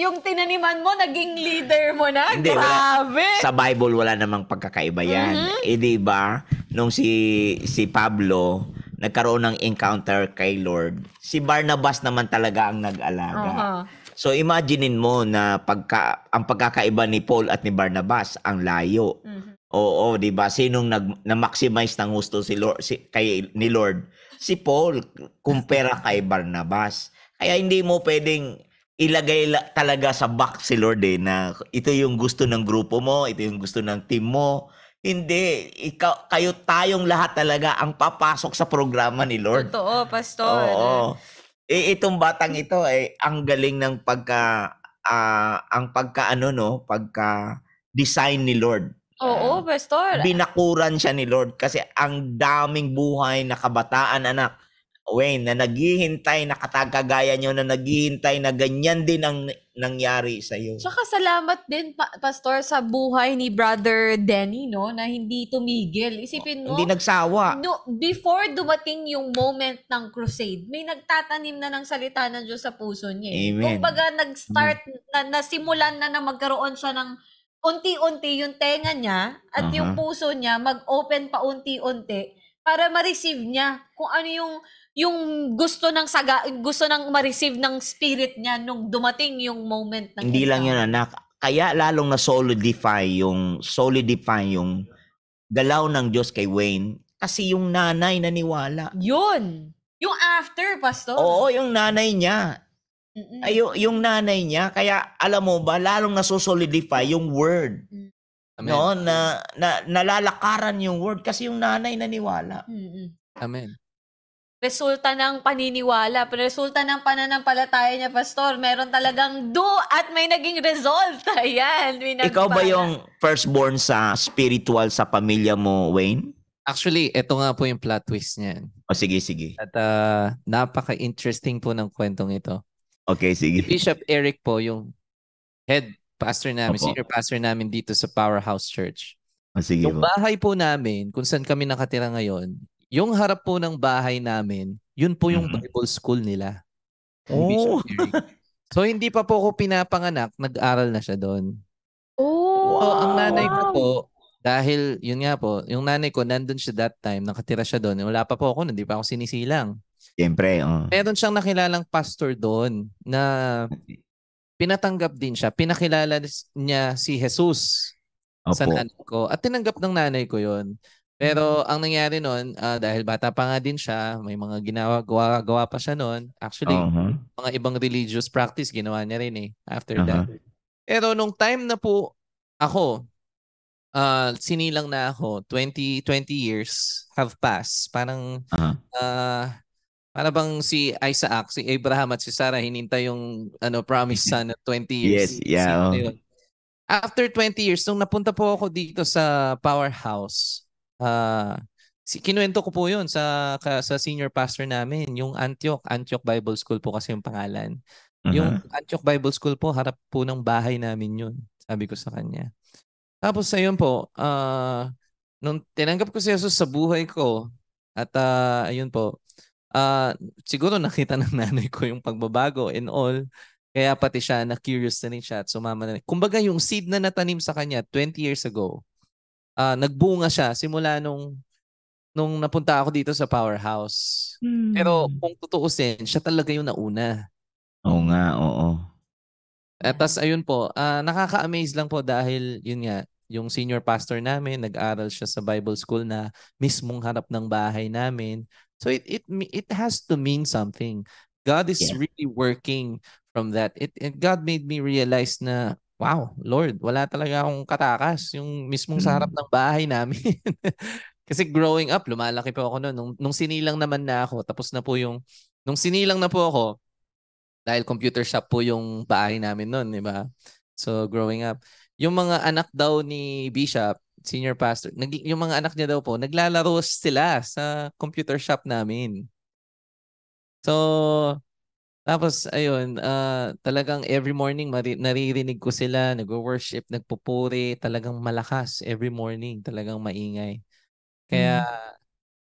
yung tinaniman mo, naging leader mo na. Hindi, Grabe! Sa Bible, wala namang pagkakaiba yan. Di ba? Nung si Pablo, nagkaroon ng encounter kay Lord, si Barnabas naman talaga ang nag-alaga. So imaginein mo na ang pagkakaiba ni Paul at ni Barnabas, ang layo. Oo, 'di ba? Sinong na-maximize ng gusto ni Lord? Si Paul kumpara kay Barnabas. Kaya hindi mo pwedeng ilagay talaga sa box si Lord na ito yung gusto ng grupo mo, ito yung gusto ng team mo. Hindi, tayong lahat talaga ang papasok sa programa ni Lord. Totoo, Pastor. Oo. Itong batang ito ang galing ng pagka-design ni Lord. Oo, Pastor. Binakuran siya ni Lord kasi ang daming buhay na kabataan, anak, Wayne, na naghihintay, nakatagkagaya nyo na naghihintay na ganyan din ang nangyari sa iyo. Tsaka salamat din, Pastor, sa buhay ni Brother Denny, no, na hindi tumigil. Isipin mo, Hindi nagsawa. Before dumating yung moment ng crusade, may nagtatanim na ng salita ng Diyos sa puso niya. Amen. Kumbaga, nag-start, nasimulan na magkaroon siya ng unti-unti yung tenga niya at yung puso niya mag-open pa unti-unti para ma-receive niya kung ano yung gusto ng ma-receive ng spirit niya nung dumating yung moment ng Hindi lang yun, anak. Kaya lalong na solidify yung galaw ng Diyos kay Wayne kasi yung nanay naniwala. Yun Yung after, Pastor. Oo, yung nanay niya. Mm-mm. Ay, yung nanay niya. Kaya alam mo ba, lalong nasusolidify yung word. Amen. No, nalalakaran yung word kasi yung nanay naniwala. Mm-mm. Amen. Resulta ng paniniwala, resulta ng pananampalataya niya, Pastor. Meron talagang do at may naging result. Ayan. Ikaw ba yung firstborn sa spiritual sa pamilya mo, Wayne? Actually, ito nga po yung plot twist niyan. O sige, sige. At napaka-interesting po ng kwentong ito. Okay, Si sige. Bishop Eric po, yung head pastor namin, Opo. senior pastor namin dito sa Powerhouse Church. O sige Yung po. bahay po namin, kung saan kami nakatira ngayon, yung harap po ng bahay namin, yun po yung Mhm. Bible school nila. Oh. Bishop Eric. So hindi pa po ako pinapanganak, nag-aral na siya doon. Oh, So ang nanay ko wow. po, dahil yun nga po, yung nanay ko nandun siya that time, nakatira siya doon. Wala pa po ako, hindi pa ako sinisilang. Siyempre, Meron siyang nakilalang pastor doon na pinatanggap din siya. Pinakilala niya si Jesus sa Opo. nanay ko. At tinanggap ng nanay ko yun. Pero ang nangyari nun, dahil bata pa nga din siya, may mga gawa pa siya nun. Actually, Uh-huh. mga ibang religious practice, ginawa niya rin after Uh-huh. that. Pero nung time na po ako, sinilang na ako, 20 years have passed. Parang, Uh-huh. para bang si Isaac, si Abraham at si Sarah hinintay yung promised son na 20 years. Yes, yeah. Sino na yun? After 20 years, nung napunta po ako dito sa Powerhouse, kinuwento ko po yun sa senior pastor namin, yung Antioch Bible School po kasi yung pangalan. Yung Antioch Bible School po, harap po ng bahay namin yun. Sabi ko sa kanya. Tapos ayun po, nung tinanggap ko si Jesus sa buhay ko, at ayun po, siguro nakita ng nanay ko yung pagbabago and all. Kaya pati siya na-curious na rin siya at sumama na rin. Kumbaga yung seed na natanim sa kanya 20 years ago, nagbunga siya simula nung napunta ako dito sa Powerhouse. Pero kung tutuusin, siya talaga yung nauna. Oo nga, oo. At tas ayun po, nakaka-amaze lang po dahil yun nga, yung senior pastor namin, nag-aral siya sa Bible school na mismong harap ng bahay namin. So it has to mean something. God is Yeah. really working from that. God made me realize na, wow, Lord, wala talaga akong katakas. Yung mismong sa harap ng bahay namin. Kasi growing up, lumalaki po ako noon. Nung sinilang naman na ako, tapos na po nung sinilang na po ako, dahil computer shop po yung bahay namin noon, di ba? So growing up, yung mga anak daw ni Bishop, senior pastor, yung mga anak niya daw po, naglalaro sila sa computer shop namin. So, tapos ayun, talagang every morning naririnig ko sila, nag-worship, nagpupuri, talagang malakas every morning, talagang maingay. Kaya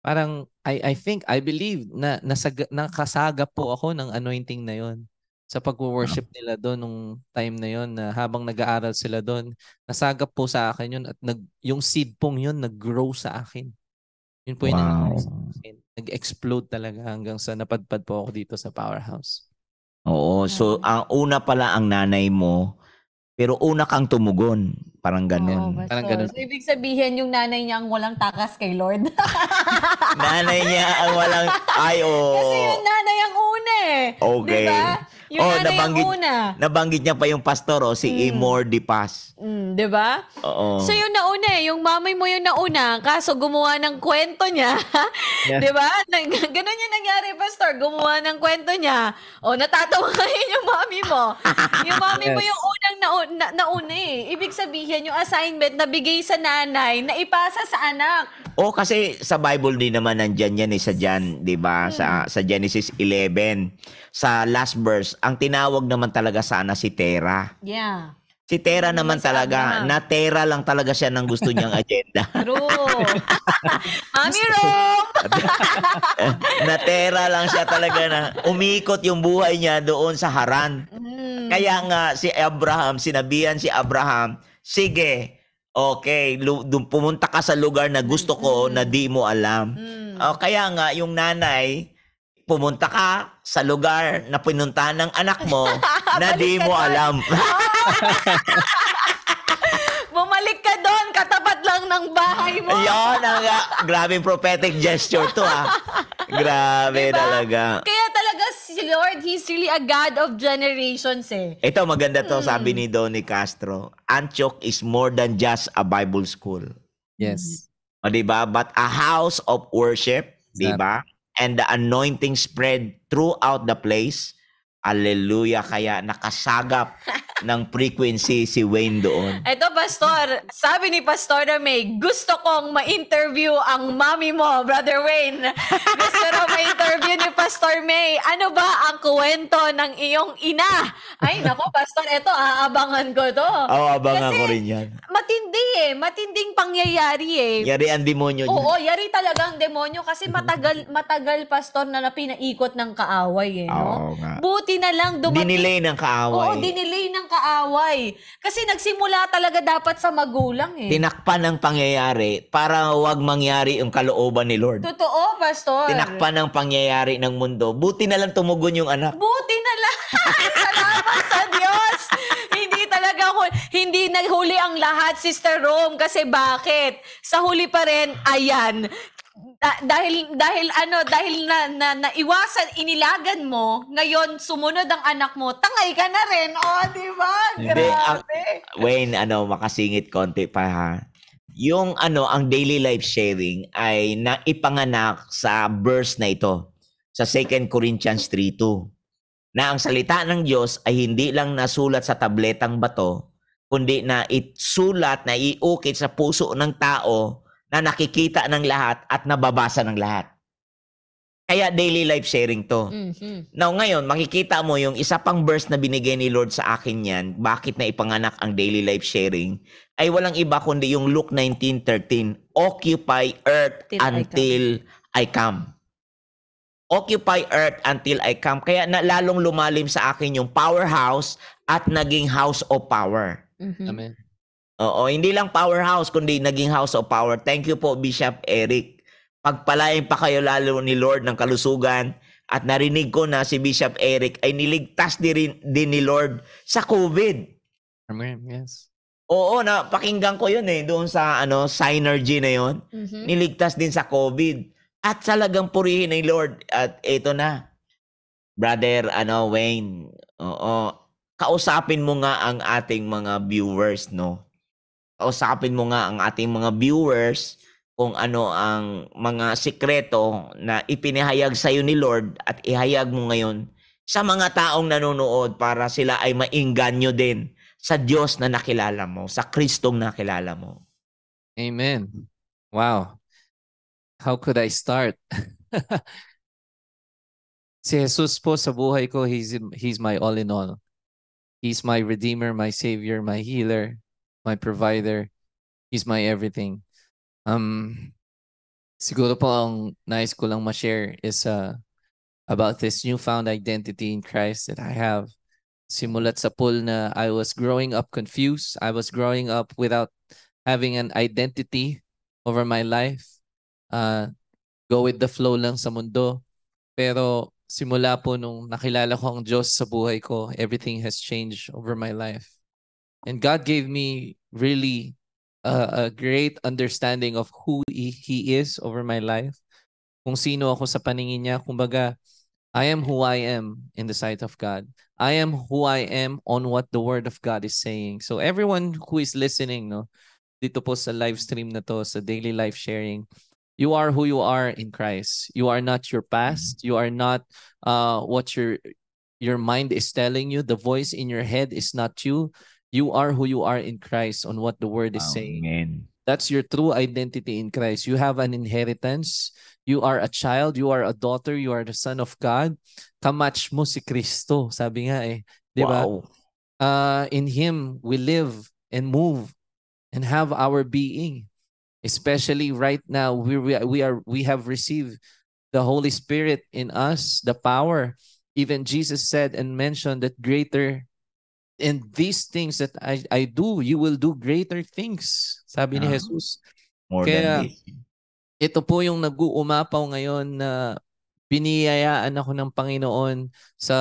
parang I believe na nakasagap po ako ng anointing na yon sa pag-worship nila doon nung time na yon, na habang nag-aaral sila doon, nasagap po sa akin yun at yung seed pong yun nag-grow sa akin. Yun po yung nangyari sa akin. Nag-explode talaga hanggang sa napadpad po ako dito sa Powerhouse. Oo, so ang una pala ang nanay mo, pero una kang tumugon. Parang ganun. Oo, Parang ganun. So, ibig sabihin yung nanay niya ang walang takas kay Lord. Nanay niya ang walang, Kasi yung nanay ang una eh. Okay. Diba? Yung nanay ang una. Nabanggit niya pa yung pastor, si Amor Dipas. Diba? Oo. So yung nauna yung mami mo yung nauna, kaso gumawa ng kwento niya. Yeah. Diba? Ganun yung nangyari, Pastor. Gumawa ng kwento niya. O, natatawa ngayon yung mami mo. Yung mami mo yung unang nauna eh. Ibig sabihin, yung assignment na bigay sa nanay, na ipasa sa anak. Kasi sa Bible din naman nandyan yan sa John, 'di ba? Sa Genesis 11, sa last verse, ang tinawag naman talaga sana si Tera. Yeah. Si Tera naman si talaga, Abraham. na Tera lang talaga siya ng gusto niyang agenda. True. Mami Rom! Na Tera lang siya talaga na umikot yung buhay niya doon sa Haran. Kaya nga sinabihan si Abraham, sige, okay, pumunta ka sa lugar na gusto ko na di mo alam. Kaya nga yung nanay, pumunta ka sa lugar na pinuntahan ng anak mo na di mo alam. Bumalik ka doon, katapat lang ng bahay mo. Ayun, grabing prophetic gesture to Grabe Diba? talaga. Kaya talaga si Lord, He's really a God of generations eh. Ito maganda to, sabi ni Donnie Castro. Antioch is more than just a Bible school. Yes. O, diba? But a house of worship, diba? And the anointing spread throughout the place. Hallelujah. Kaya nakasagap ng frequency si Wayne doon. Ito, Pastor, sabi ni Pastor na May, gusto kong ma-interview ang mami mo, Brother Wayne. Gusto raw ma-interview ni Pastor May. Ano ba ang kwento ng iyong ina? Ay, nako, Pastor, ito, aabangan ko to. Oo, abangan Kasi ko rin yan. matindi eh. Matinding pangyayari eh. Yari ang demonyo niya. Oo, yari talaga ang demonyo kasi matagal, Pastor, na pinaikot ng kaaway eh. No? Oo nga. Buti na lang dumating. Dinilay ng kaaway. Oo, dinilay ng kaaway. Kasi nagsimula talaga dapat sa magulang eh. Tinakpan ng pangyayari para wag mangyari yung kalooban ni Lord. Totoo, Pastor. Tinakpan ng pangyayari ng mundo. Buti na lang tumugon yung anak. Buti na lang. Salamat sa Diyos. Hindi naghuli ang lahat, Sister Rome. Kasi bakit? Sa huli pa rin, ayan. Dahil na naiwasan, inilagan mo, ngayon sumunod ang anak mo, tangay ka na rin. Oh, di ba? Grabe. Wayne, makasingit konti pa ha. Yung ang daily life sharing ay naipanganak sa verse na ito, sa 2 Corinthians 3:2. Na ang salita ng Diyos ay hindi lang nasulat sa tabletang bato, kundi na isulat, na iukit sa puso ng tao na nakikita ng lahat at nababasa ng lahat. Kaya daily life sharing to. Now ngayon, makikita mo yung isa pang verse na binigay ni Lord sa akin yan, bakit na ipanganak ang daily life sharing, ay walang iba kundi yung Luke 19:13, occupy earth until I come. Occupy earth until I come. Kaya lalong lumalim sa akin yung powerhouse at naging house of power. Amen. Oo, hindi lang powerhouse, kundi naging house of power. Thank you po, Bishop Eric. Pagpalain pa kayo lalo ni Lord ng kalusugan. At narinig ko na si Bishop Eric ay niligtas din ni Lord sa COVID. Amen. Yes. Oo, pakinggan ko yun doon sa Synergy na yun. Niligtas din sa COVID. At talagang purihin ni Lord. At ito na, Brother Wayne. Oo, kausapin mo nga ang ating mga viewers, no? Kausapin mo nga ang ating mga viewers kung ano ang mga sikreto na ipinahayag sa iyo ni Lord at ihayag mo ngayon sa mga taong nanonood para sila ay mainganyo din sa Diyos na nakilala mo, sa Kristong nakilala mo. Amen. Wow. How could I start? Si Jesus po sa buhay ko, He's my all in all. He's my Redeemer, my Savior, my Healer, my Provider. He's my everything. Siguro po ang nais ko lang ma-share is about this newfound identity in Christ that I have. Simulat sa pool na I was growing up confused. I was growing up without having an identity over my life. Go with the flow lang sa mundo. Pero simula po nung nakilala ko ang Diyos sa buhay ko, everything has changed over my life. And God gave me really a great understanding of who He is over my life. Kung sino ako sa paningin niya. Kumbaga, I am who I am in the sight of God. I am who I am on what the Word of God is saying. So everyone who is listening, dito po sa live stream na to, sa daily life sharing, you are who you are in Christ. You are not your past. You are not what your mind is telling you. The voice in your head is not you. You are who you are in Christ on what the Word is saying. Amen. That's your true identity in Christ. You have an inheritance. You are a child. You are a daughter. You are the son of God. Kamatch mo si Kristo. Sabi nga di ba? Wow. In Him we live and move and have our being. Especially right now, we have received the Holy Spirit in us, the power. Even Jesus said and mentioned that greater and these things that I do, you will do greater things. Sabi ni Jesus. More Kaya, than this. ito po yung nag-uumapaw ngayon na biniyayaan ako ng Panginoon sa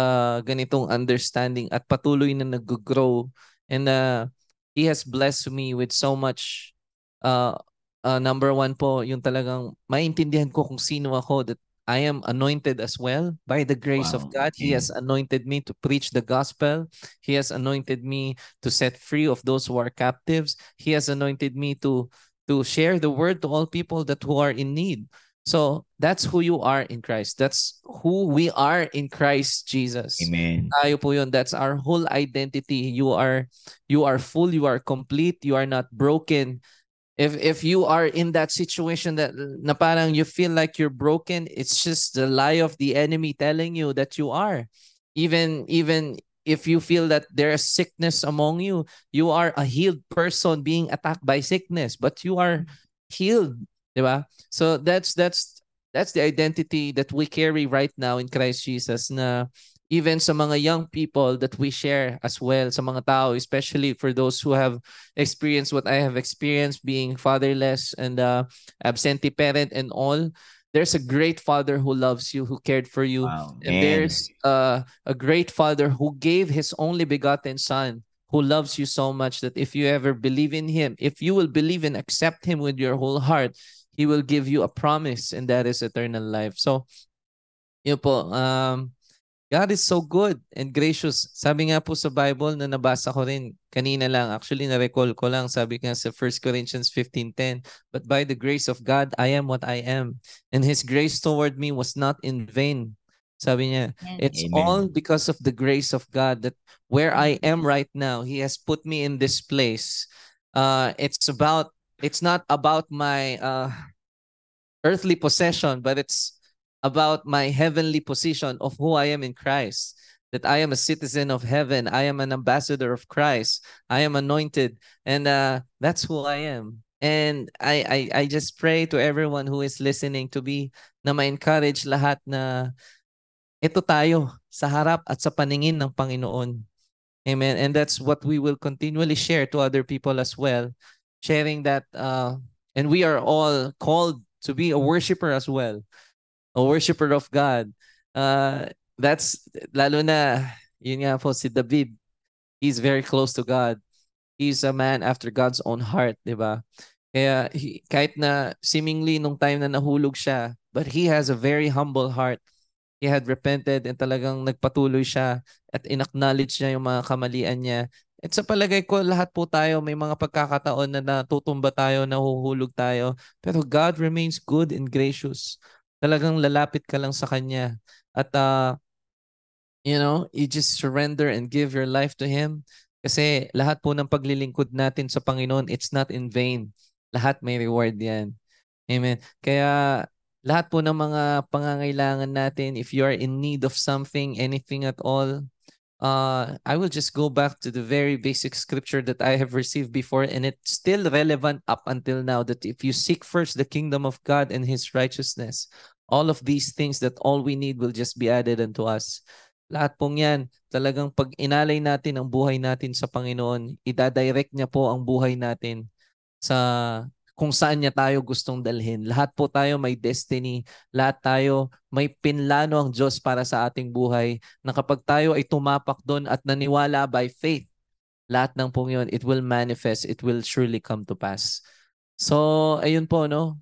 ganitong understanding at patuloy na nag-grow. And He has blessed me with so much. Number one po, yung talagang maintindihan ko kung sino ako, that I am anointed as well by the grace of Wow. God. He has Amen. anointed me to preach the gospel. He has anointed me to set free of those who are captives. He has anointed me to share the word to all people that who are in need. So that's who you are in Christ. That's who we are in Christ Jesus. Amen. Tayo po yun. That's our whole identity. You are full, you are complete, you are not broken. If you are in that situation that na parang you feel like you're broken, it's just the lie of the enemy telling you that you are. Even if you feel that there is sickness among you, you are a healed person being attacked by sickness, but you are healed, di ba? So that's the identity that we carry right now in Christ Jesus, na even sa mga young people that we share as well, sa mga tao, especially for those who have experienced what I have experienced, being fatherless and absentee parent and all. There's a great father who loves you, who cared for you. Wow. And Amen. there's a great father who gave his only begotten son, who loves you so much that if you ever believe in him, if you will believe and accept him with your whole heart, he will give you a promise, and that is eternal life. So, yun po, God is so good and gracious. Sabi nga po sa Bible na nabasa ko rin kanina lang, actually na-recall ko lang, sabi nga sa 1 Corinthians 15:10, but by the grace of God, I am what I am. And His grace toward me was not in vain. Sabi niya, it's all Amen. because of the grace of God that where I am right now, He has put me in this place. It's not about my earthly possession, but it's about my heavenly position of who I am in Christ. That I am a citizen of heaven. I am an ambassador of Christ. I am anointed, and that's who I am. And I just pray to everyone who is listening to be na ma-encourage lahat na ito tayo sa harap at sa paningin ng Panginoon. Amen. And that's what we will continually share to other people as well, sharing that and we are all called to be a worshiper as well, a worshiper of God. That's lalo na yun nga po si David. He's very close to God. He's a man after God's own heart, di ba? Kaya kahit na seemingly nung time na nahulog siya, but he has a very humble heart. He had repented and talagang nagpatuloy siya at inacknowledge niya yung mga kamalian niya. At sa palagay ko, lahat po tayo may mga pagkakataon na natutumba tayo, nahuhulog tayo. Pero God remains good and gracious. Talagang lalapit ka lang sa Kanya. At you just surrender and give your life to Him. Kasi lahat po ng paglilingkod natin sa Panginoon, it's not in vain. Lahat may reward yan. Amen. Kaya lahat po ng mga pangangailangan natin, if you are in need of something, anything at all, I will just go back to the very basic scripture that I have received before, and it's still relevant up until now, that if you seek first the kingdom of God and His righteousness, all of these things, that all we need will just be added unto us. Lahat pong yan, talagang pag inalay natin ang buhay natin sa Panginoon, idadirect niya po ang buhay natin sa kung saan niya tayo gustong dalhin. Lahat po tayo may destiny. Lahat tayo may pinlano ang Diyos para sa ating buhay, na kapag tayo ay tumapak doon at naniwala by faith, lahat ng pong yun, it will manifest. It will surely come to pass. So, ayun po, no?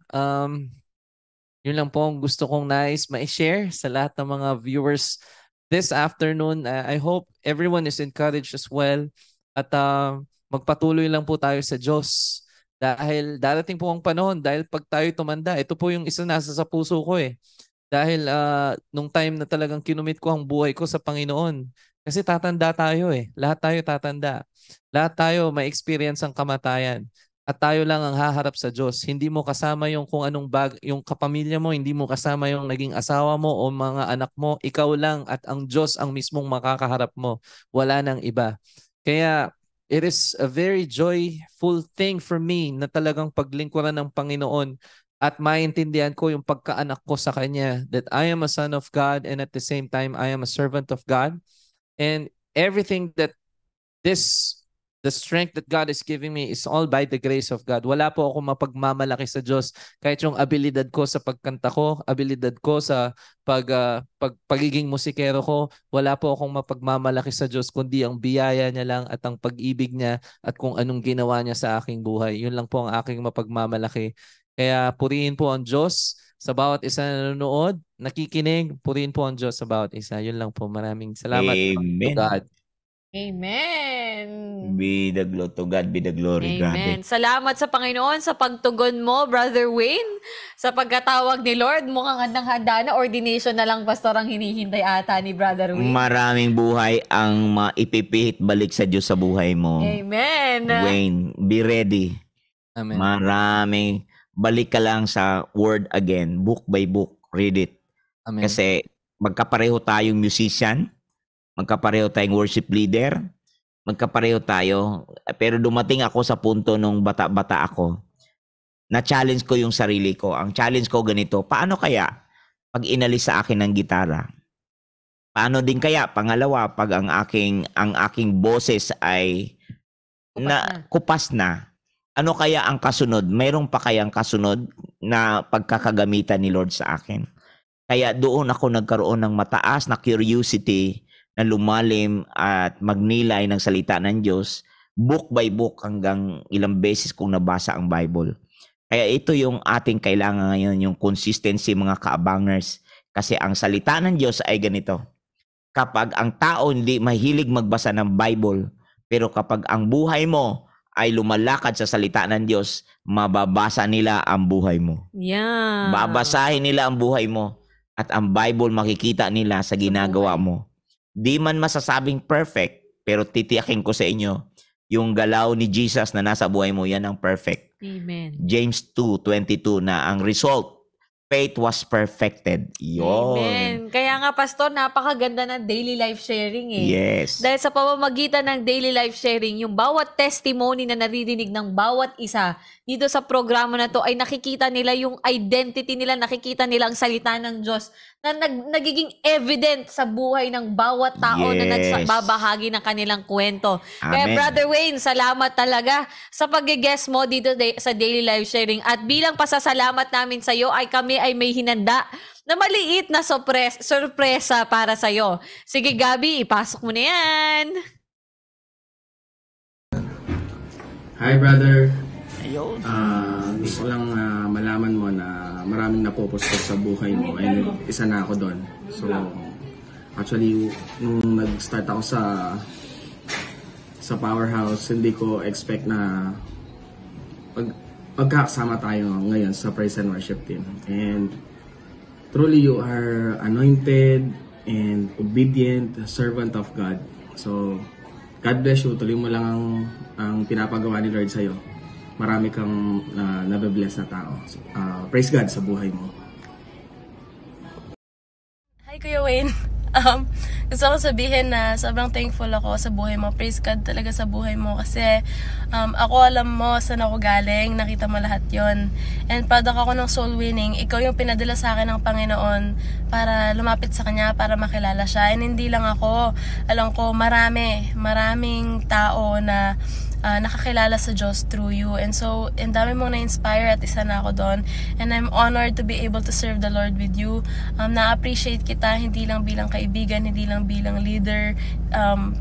Yun lang po ang gusto kong nais ma-share sa lahat ng mga viewers this afternoon. I hope everyone is encouraged as well. At magpatuloy lang po tayo sa Diyos. Dahil darating po ang panahon, dahil pag tayo tumanda, ito po yung isa nasa sa puso ko eh. Dahil nung time na talagang kinumit ko ang buhay ko sa Panginoon. Kasi tatanda tayo eh. Lahat tayo tatanda. Lahat tayo may experience ang kamatayan. At tayo lang ang haharap sa Diyos. Hindi mo kasama yung kung anong yung kapamilya mo, hindi mo kasama yung naging asawa mo o mga anak mo. Ikaw lang at ang Diyos ang mismong makakaharap mo. Wala nang iba. Kaya it is a very joyful thing for me na talagang paglingkuran ng Panginoon at maintindihan ko yung pagkaanak ko sa Kanya, that I am a son of God and at the same time I am a servant of God. And everything that the strength that God is giving me is all by the grace of God. Wala po ako mapagmamalaki sa Diyos. Kahit yung abilidad ko sa pagkanta ko, abilidad ko sa pagiging musikero ko, wala po akong mapagmamalaki sa Diyos, kundi ang biyaya niya lang at ang pag-ibig niya at kung anong ginawa niya sa aking buhay. Yun lang po ang aking mapagmamalaki. Kaya purihin po ang Diyos sa bawat isa na nanonood, nakikinig. Purihin po ang Diyos sa bawat isa. Yun lang po. Maraming salamat to Amen. God. Amen. Be the glory to God, be the glory. Amen. Grabe. Salamat sa Panginoon sa pagtugon mo, Brother Wayne. Sa pagkatawag ni Lord, mukhang handang-handa na. Ordination na lang, Pastor, ang hinihintay ata ni Brother Wayne. Maraming buhay ang maipipihit balik sa Diyos sa buhay mo. Amen. Wayne, be ready. Amen. Maraming. Balik ka lang sa word again. Book by book. Read it. Amen. Kasi magkapareho tayong musician. Magkapareho tayong worship leader. Magkapareho tayo. Pero dumating ako sa punto nung bata-bata ako. Na-challenge ko yung sarili ko. Ang challenge ko ganito, paano kaya pag inalis sa akin ng gitara? Paano din kaya, pangalawa, pag ang aking boses ay kupas na? Ano kaya ang kasunod? Mayroon pa kayang kasunod na pagkakagamitan ni Lord sa akin? Kaya doon ako nagkaroon ng mataas na curiosity na lumalim at magnilay ng salita ng Diyos, book by book hanggang ilang beses kong nabasa ang Bible. Kaya ito yung ating kailangan ngayon, yung consistency mga kaabangers. Kasi ang salita ng Diyos ay ganito. Kapag ang tao hindi mahilig magbasa ng Bible, pero kapag ang buhay mo ay lumalakad sa salita ng Diyos, mababasa nila ang buhay mo. Yeah. Babasahin nila ang buhay mo at ang Bible makikita nila sa ginagawa mo. Di man masasabing perfect, pero titiyakin ko sa inyo, yung galaw ni Jesus na nasa buhay mo, yan ang perfect. Amen. James 2:22 na ang result, faith was perfected. Yun. Amen. Kaya nga, Pastor, napakaganda ng daily life sharing eh. Yes. Dahil sa pamamagitan ng daily life sharing, yung bawat testimony na naririnig ng bawat isa dito sa programa na to ay nakikita nila yung identity nila, nakikita nila ang salita ng Diyos na nagiging evident sa buhay ng bawat tao na Yes. nagbabahagi ng kanilang kwento. Kaya Amen. Brother Wayne, salamat talaga sa pag-guest mo dito sa daily life sharing. At bilang pasasalamat namin sa iyo ay kami ay may hinanda na maliit na sorpresa para sa iyo. Sige Gabi, ipasok mo na yan. Hi brother. Ayun. Gusto lang malaman mo na maraming napopostos sa buhay mo and isa na ako doon. So actually nung nag-start ako sa Powerhouse, hindi ko expect na magkakasama tayo ngayon sa praise and worship team. And truly you are anointed and obedient servant of God. So God bless you. Tuloy mo lang ang pinapagawa ni Lord sa'yo. Marami kang nabe-bless na tao. So, praise God sa buhay mo. Hi Kuya Wayne. Gusto ko sabihin na sobrang thankful ako sa buhay mo. Praise God talaga sa buhay mo kasi ako alam mo saan ako galing, nakita mo lahat yon. And product ako ng soul winning. Ikaw yung pinadala sa akin ng Panginoon para lumapit sa Kanya, para makilala siya. And hindi lang ako, alam ko maraming tao na nakakilala sa Diyos through you. And so, ang dami mong na-inspire at isa na ako doon. And I'm honored to be able to serve the Lord with you. Na-appreciate kita, hindi lang bilang kaibigan, hindi lang bilang leader,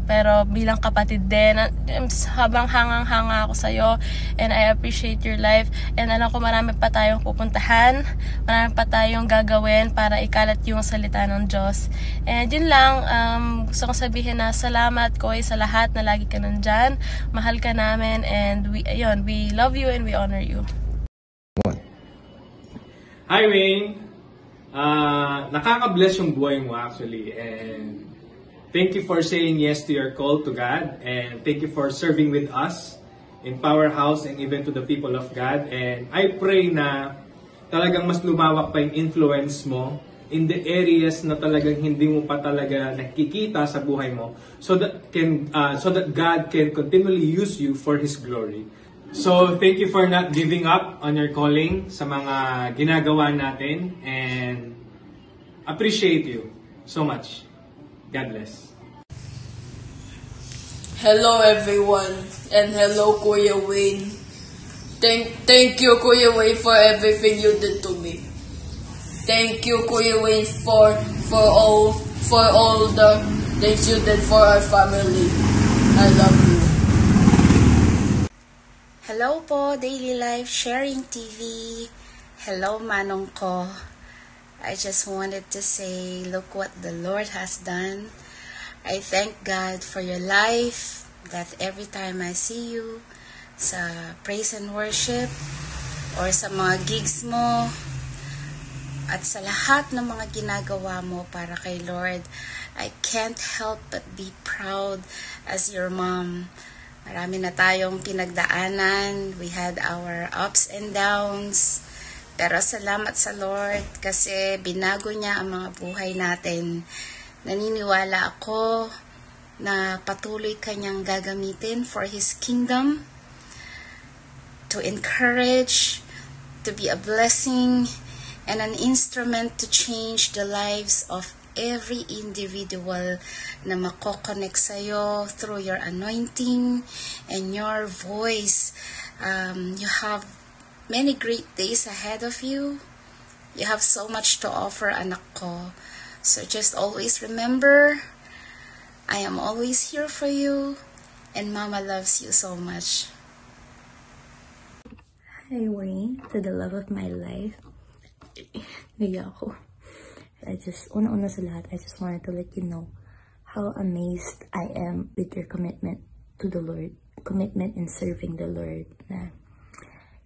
pero bilang kapatid din. Habang hangang-hanga ako sa'yo, and I appreciate your life. And alam ko marami pa tayong pupuntahan, marami pa tayong gagawin para ikalat yung salita ng Diyos. And yun lang, gusto kong sabihin na salamat ko sa lahat na lagi ka nandyan. Mahal ka namin, and we love you and we honor you. Hi Wayne! Nakaka-bless yung buhay mo actually, and thank you for saying yes to your call to God, and thank you for serving with us in Powerhouse and even to the people of God. And I pray na talagang mas lumawak pa yung influence mo in the areas na talagang hindi mo pa talaga nakikita sa buhay mo, so that God can continually use you for His glory. So thank you for not giving up on your calling sa mga ginagawa natin, and appreciate you so much. God bless. Hello everyone, and hello Kuya Wayne. Thank you Kuya Wayne for everything you did to me. Thank you, Kuya Wayne, for all the things you did for our family. I love you. Hello po, Daily Life Sharing TV. Hello, manong ko. I just wanted to say, look what the Lord has done. I thank God for your life, that every time I see you sa praise and worship or sa mga gigs mo at sa lahat ng mga ginagawa mo para kay Lord, I can't help but be proud as your mom. Marami na tayong pinagdaanan. We had our ups and downs. Pero salamat sa Lord kasi binago niya ang mga buhay natin. Naniniwala ako na patuloy kanyang gagamitin for His kingdom, to encourage, to be a blessing, and an instrument to change the lives of every individual na makokonek sa'yo through your anointing and your voice. You have many great days ahead of you. You have so much to offer, anak ko. So just always remember, I am always here for you, and Mama loves you so much. Hi, Wayne, to the love of my life. Naiya ako. Una-una sa lahat, I just wanted to let you know how amazed I am with your commitment to the Lord. Commitment in serving the Lord. Na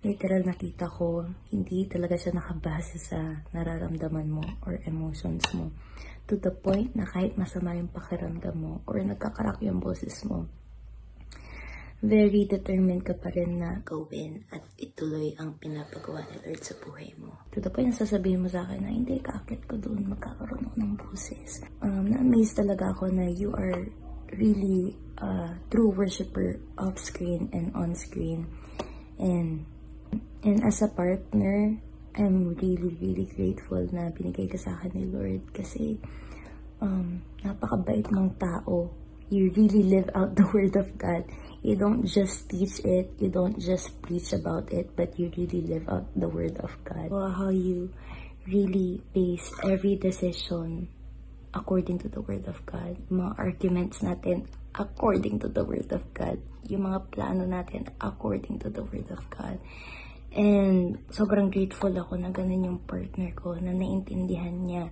literal nakita ko, hindi talaga siya nakabase sa nararamdaman mo or emotions mo. To the point na kahit masama yung pakiramdam mo or nagkakarak yung boses mo, very determined ka pa rin na gawin at ituloy ang pinapagawa ni Lord sa buhay mo. To the point na sasabihin mo sa akin na hindi, kaakit ko doon, magkakaroon ako ng boses. Na-amaze talaga ako na you are really a true worshiper off-screen and on-screen. And as a partner, I'm really, really grateful na binigay ka sa akin ni Lord kasi napakabait mong tao. You really live out the Word of God. You don't just teach it, you don't just preach about it, but you really live out the Word of God. How you really base every decision according to the Word of God. Yung mga arguments natin according to the Word of God. Yung mga plano natin according to the Word of God. And sobrang grateful ako na ganun yung partner ko, na naintindihan niya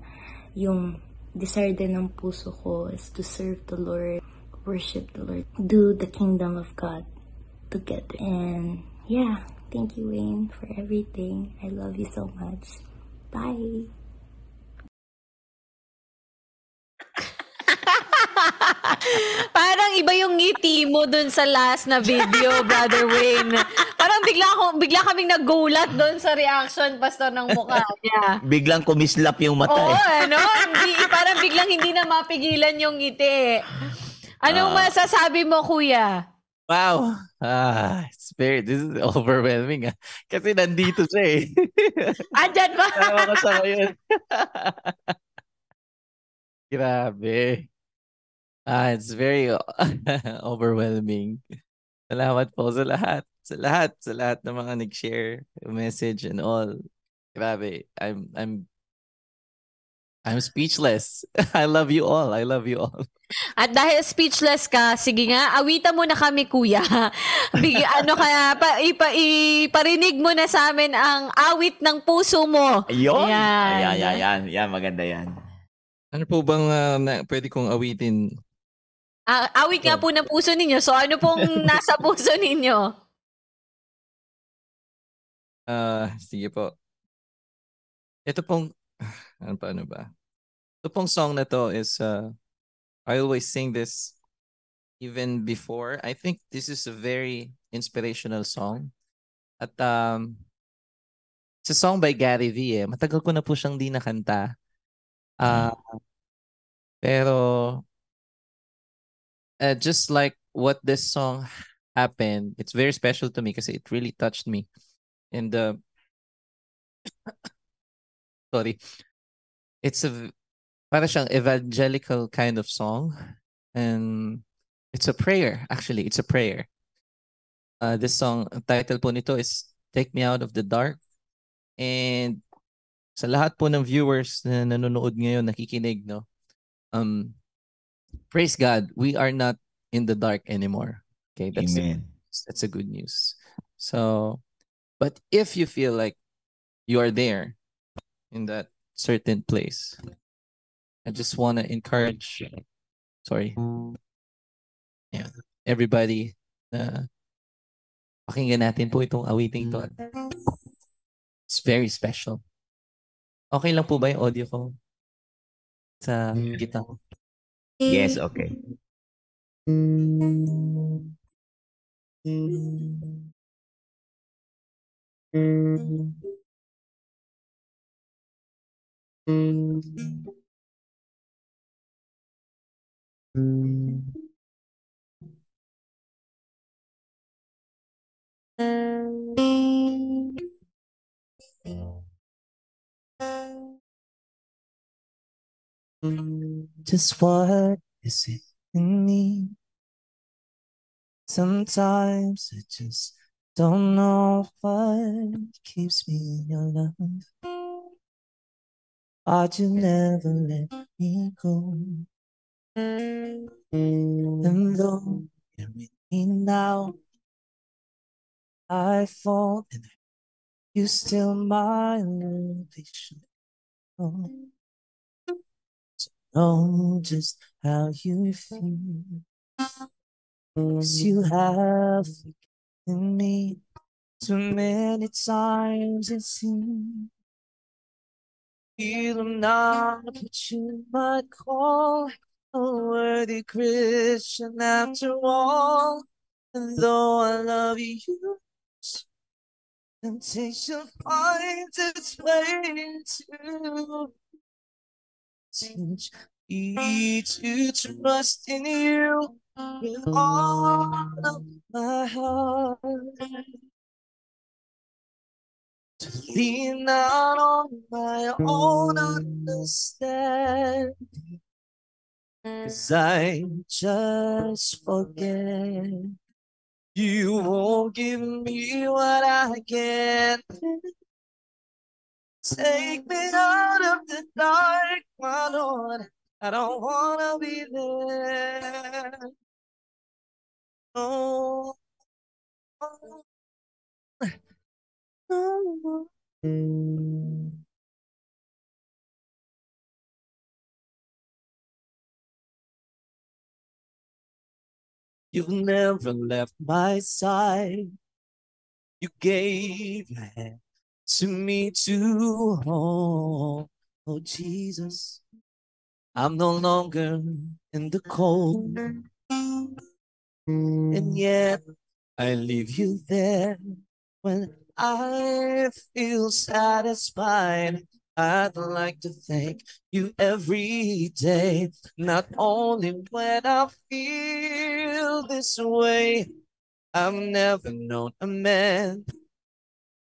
yung desire din ng puso ko is to serve the Lord, worship the Lord, do the kingdom of God together. And yeah, thank you, Wayne, for everything. I love you so much. Bye! Parang iba yung ngiti mo dun sa last na video, Brother Wayne. Parang bigla kaming nagulat dun sa reaction, Pastor, ng mukha niya. Biglang kumislap yung mata Oo, eh. parang biglang hindi na mapigilan yung ngiti. Anong masasabi mo, Kuya? Wow. This is overwhelming. Kasi nandito siya eh. Andyan ba? Tama ko sa ngayon. Grabe. It's very overwhelming. Salamat po sa lahat. Sa lahat ng mga nag-share message and all. Grabe. I'm speechless. I love you all. At dahil speechless ka, sige nga, awitan mo na kami, Kuya. Iparinig mo na sa amin ang awit ng puso mo. Ayun. Yan. Yan, maganda yan. Ano po bang pwede kong awitin? Awit nga po ng puso ninyo. So ano pong nasa puso ninyo? Sige po. Ito pong, ano ba? Ito pong song na to is, I always sing this even before. I think this is a very inspirational song. At it's a song by Gary V. Matagal ko na po siyang di nakanta. Pero just like what this song happened, it's very special to me kasi it really touched me. And sorry. It's para siyang evangelical kind of song. And it's a prayer. Actually, it's a prayer. This song, title po nito is Take Me Out of the Dark. And sa lahat po ng viewers na nanonood ngayon, nakikinig, no? Praise God, we are not in the dark anymore. Okay, Amen. That's a good news. So, but if you feel like you are there in that certain place. I just want to encourage, sorry, yeah, everybody na pakinggan natin po itong awiting to. It's very special. Okay lang po ba yung audio ko sa gitna ko? Yes, okay. Just what is it in me? Sometimes I just don't know what keeps me in your love. But you never let me go. And though you're with me now, I fall and you still my salvation. Know just how you feel. 'Cause you have forgiven me too many times it seems. Feel I'm not what you might call a worthy Christian after all. And though I love you, temptation finds its way to teach me to trust in you with all of my heart. To lean not on my own understanding, 'cause I just forget. You won't give me what I can't. Take me out of the dark, my Lord. I don't wanna be there. No. No. You've never left my side. You gave your hand to me to hold. Oh, Jesus, I'm no longer in the cold. And yet I leave you there when I feel satisfied. I'd like to thank you every day, not only when I feel this way. I've never known a man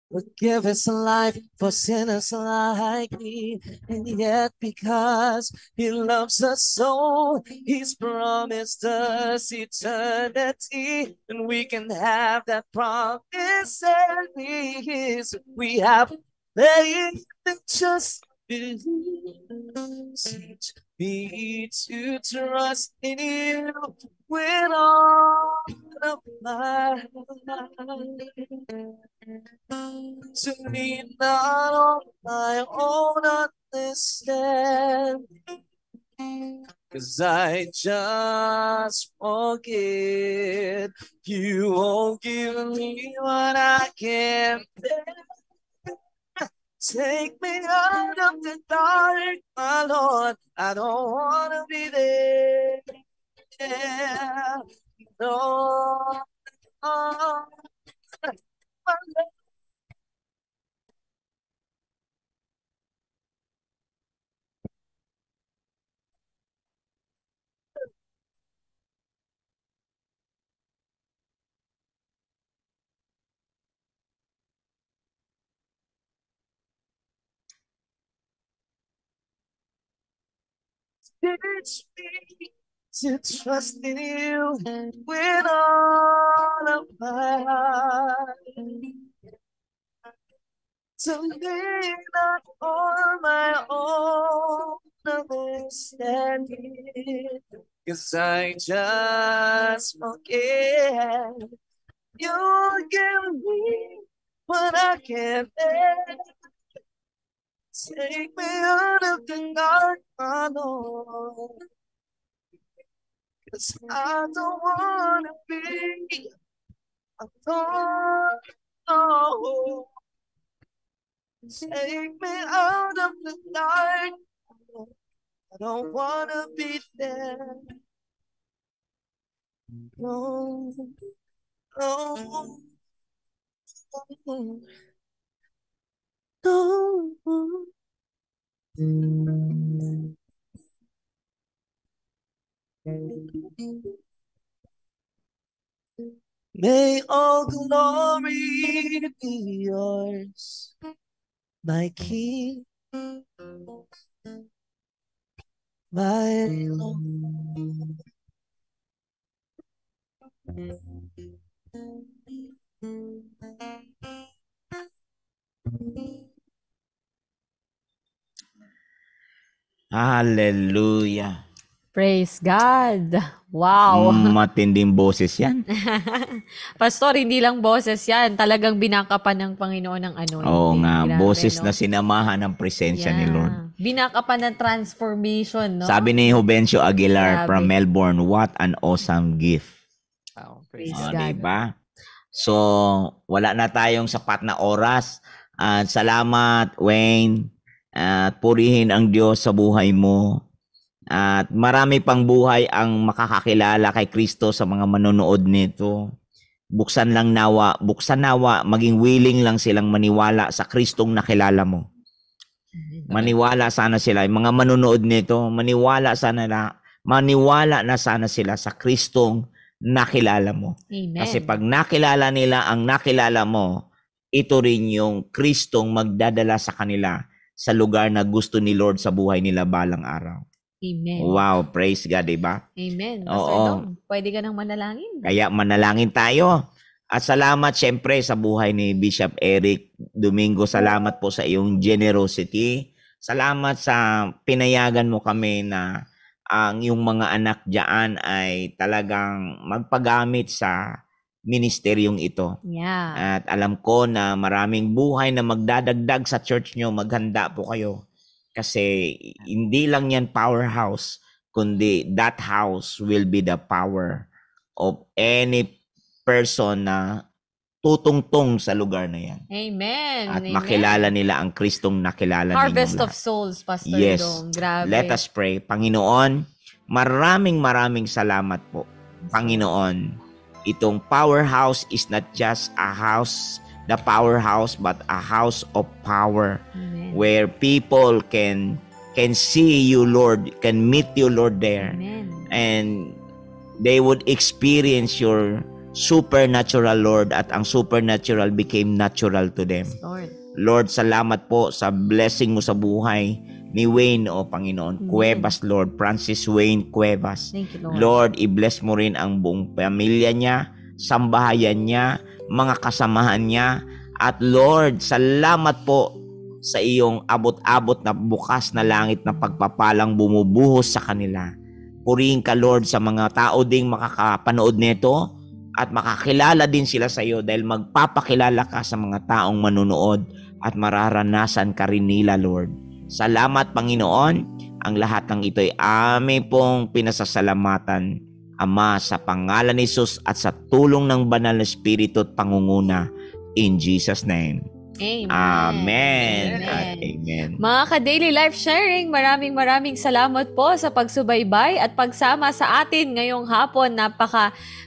would give his life for sinners like me. And yet because he loves us so, he's promised us eternity. And we can have that promise and his. We have faith and just believe. Teach me to trust in you with all of my heart. To lean not on my own understanding, 'cause I just forget. You won't give me what I can't bear. Take me out of the dark, my Lord. I don't wanna be there. No. Oh, my Lord. Teach me to trust in you with all of my heart. To lean not on my own understanding, 'cause I just forget. You give me what I can't bear. Take me out of the dark, my Lord. 'Cause I don't wanna be alone. No. Take me out of the dark. I don't wanna be there. No. No. No. May all glory be yours, my King, my Lord. Hallelujah. Praise God. Wow. Matinding boses yan. Pastor, hindi lang boses yan. Talagang binakapan ng Panginoon ng anointing. Oo nga, Grabe, boses no? na sinamahan ng presensya ni Lord. Binakapan ng transformation, no? Sabi ni Juvencio Aguilar Grabe. from Melbourne, what an awesome gift. Oh, Praise O, God. diba? So, wala na tayong sapat na oras. At salamat, Wayne. At purihin ang Diyos sa buhay mo. At marami pang buhay ang makakakilala kay Kristo sa mga manonood nito. Buksan nawa, maging willing lang silang maniwala sa Kristong nakilala mo. Maniwala sana sila, yung mga manonood nito, maniwala na sana sila sa Kristong nakilala mo. Amen. Kasi pag nakilala nila ang nakilala mo, ito rin yung Kristong magdadala sa kanila sa lugar na gusto ni Lord sa buhay nila balang araw. Amen. Wow, praise God, diba? Amen. Pastor Oo. Dong, pwede ka nang manalangin? Kaya manalangin tayo. At salamat syempre sa buhay ni Bishop Eric Domingo. Salamat po sa iyong generosity. Salamat sa pinayagan mo kami na ang iyong mga anak diyan ay talagang magpagamit sa ministeryong ito. Yeah. At alam ko na maraming buhay na magdadagdag sa church nyo. Maghanda po kayo. Kasi hindi lang yan powerhouse, kundi that house will be the power of any person na tutungtong sa lugar na yan. Amen. At Amen. makilala nila ang Kristong nakilala Harvest ninyong of lahat. souls, Pastor Yes. Dong. Grabe. Let us pray. Panginoon, maraming salamat po. Panginoon, itong powerhouse is not just a house, the powerhouse, but a house of power. Amen. Where people can see you, Lord, can meet you, Lord, there. Amen. And they would experience your supernatural, Lord, at ang supernatural became natural to them. Lord. Lord, salamat po sa blessing mo sa buhay ni Wayne, o Panginoon. Amen. Cuevas, Lord. Francis Wayne Cuevas. Thank you, Lord. Lord, i-bless mo rin ang buong pamilya niya, sambahayan niya, mga kasamahan niya. At Lord, salamat po sa iyong abot-abot na bukas na langit na pagpapalang bumubuhos sa kanila. Purihin ka, Lord, sa mga tao ding makakapanood nito at makakilala din sila sa iyo dahil magpapakilala ka sa mga taong manunood at mararanasan ka rin nila, Lord. Salamat, Panginoon. Ang lahat ng ito ay aming pong pinasasalamatan, Ama, sa pangalan ni Jesus at sa tulong ng banal na Espiritu at pangunguna. In Jesus' name. Amen. Amen. Amen. At amen. Mga ka-daily life sharing, maraming salamat po sa pagsubaybay at pagsama sa atin ngayong hapon.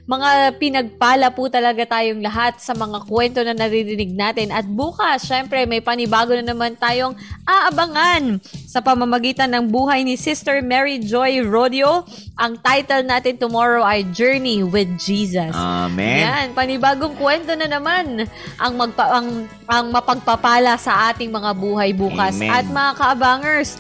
Mga pinagpala po talaga tayong lahat sa mga kwento na naririnig natin. At bukas, syempre, may panibago na naman tayong aabangan sa pamamagitan ng buhay ni Sister Mary Joy Rodio. Ang title natin tomorrow ay Journey with Jesus. Amen. Yan, panibagong kwento na naman ang mapagpapala sa ating mga buhay bukas. Amen. At mga kaabangers,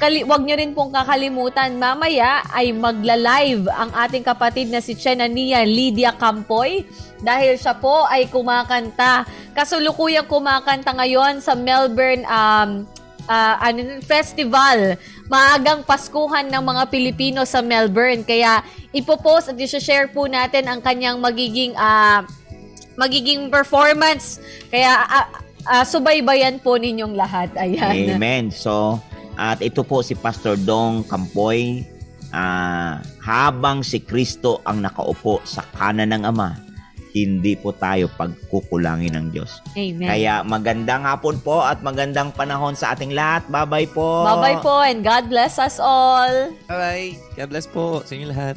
wag nyo rin pong kakalimutan, mamaya ay magla-live ang ating kapatid na si Chenania Lydia Campoy dahil siya po ay kumakanta. Kasulukuyang kumakanta ngayon sa Melbourne Festival. Maagang Paskuhan ng mga Pilipino sa Melbourne. Kaya ipopost at i-share po natin ang kanyang magiging performance. Kaya subaybayan po ninyong lahat. Ayan. Amen. So, at ito po si Pastor Dong Campoy. Habang si Kristo ang nakaupo sa kanan ng Ama, hindi po tayo pagkukulangin ng Diyos. Amen. Kaya magandang hapon po at magandang panahon sa ating lahat. Bye-bye po. Bye-bye po and God bless us all. Bye-bye. God bless po sa inyo lahat.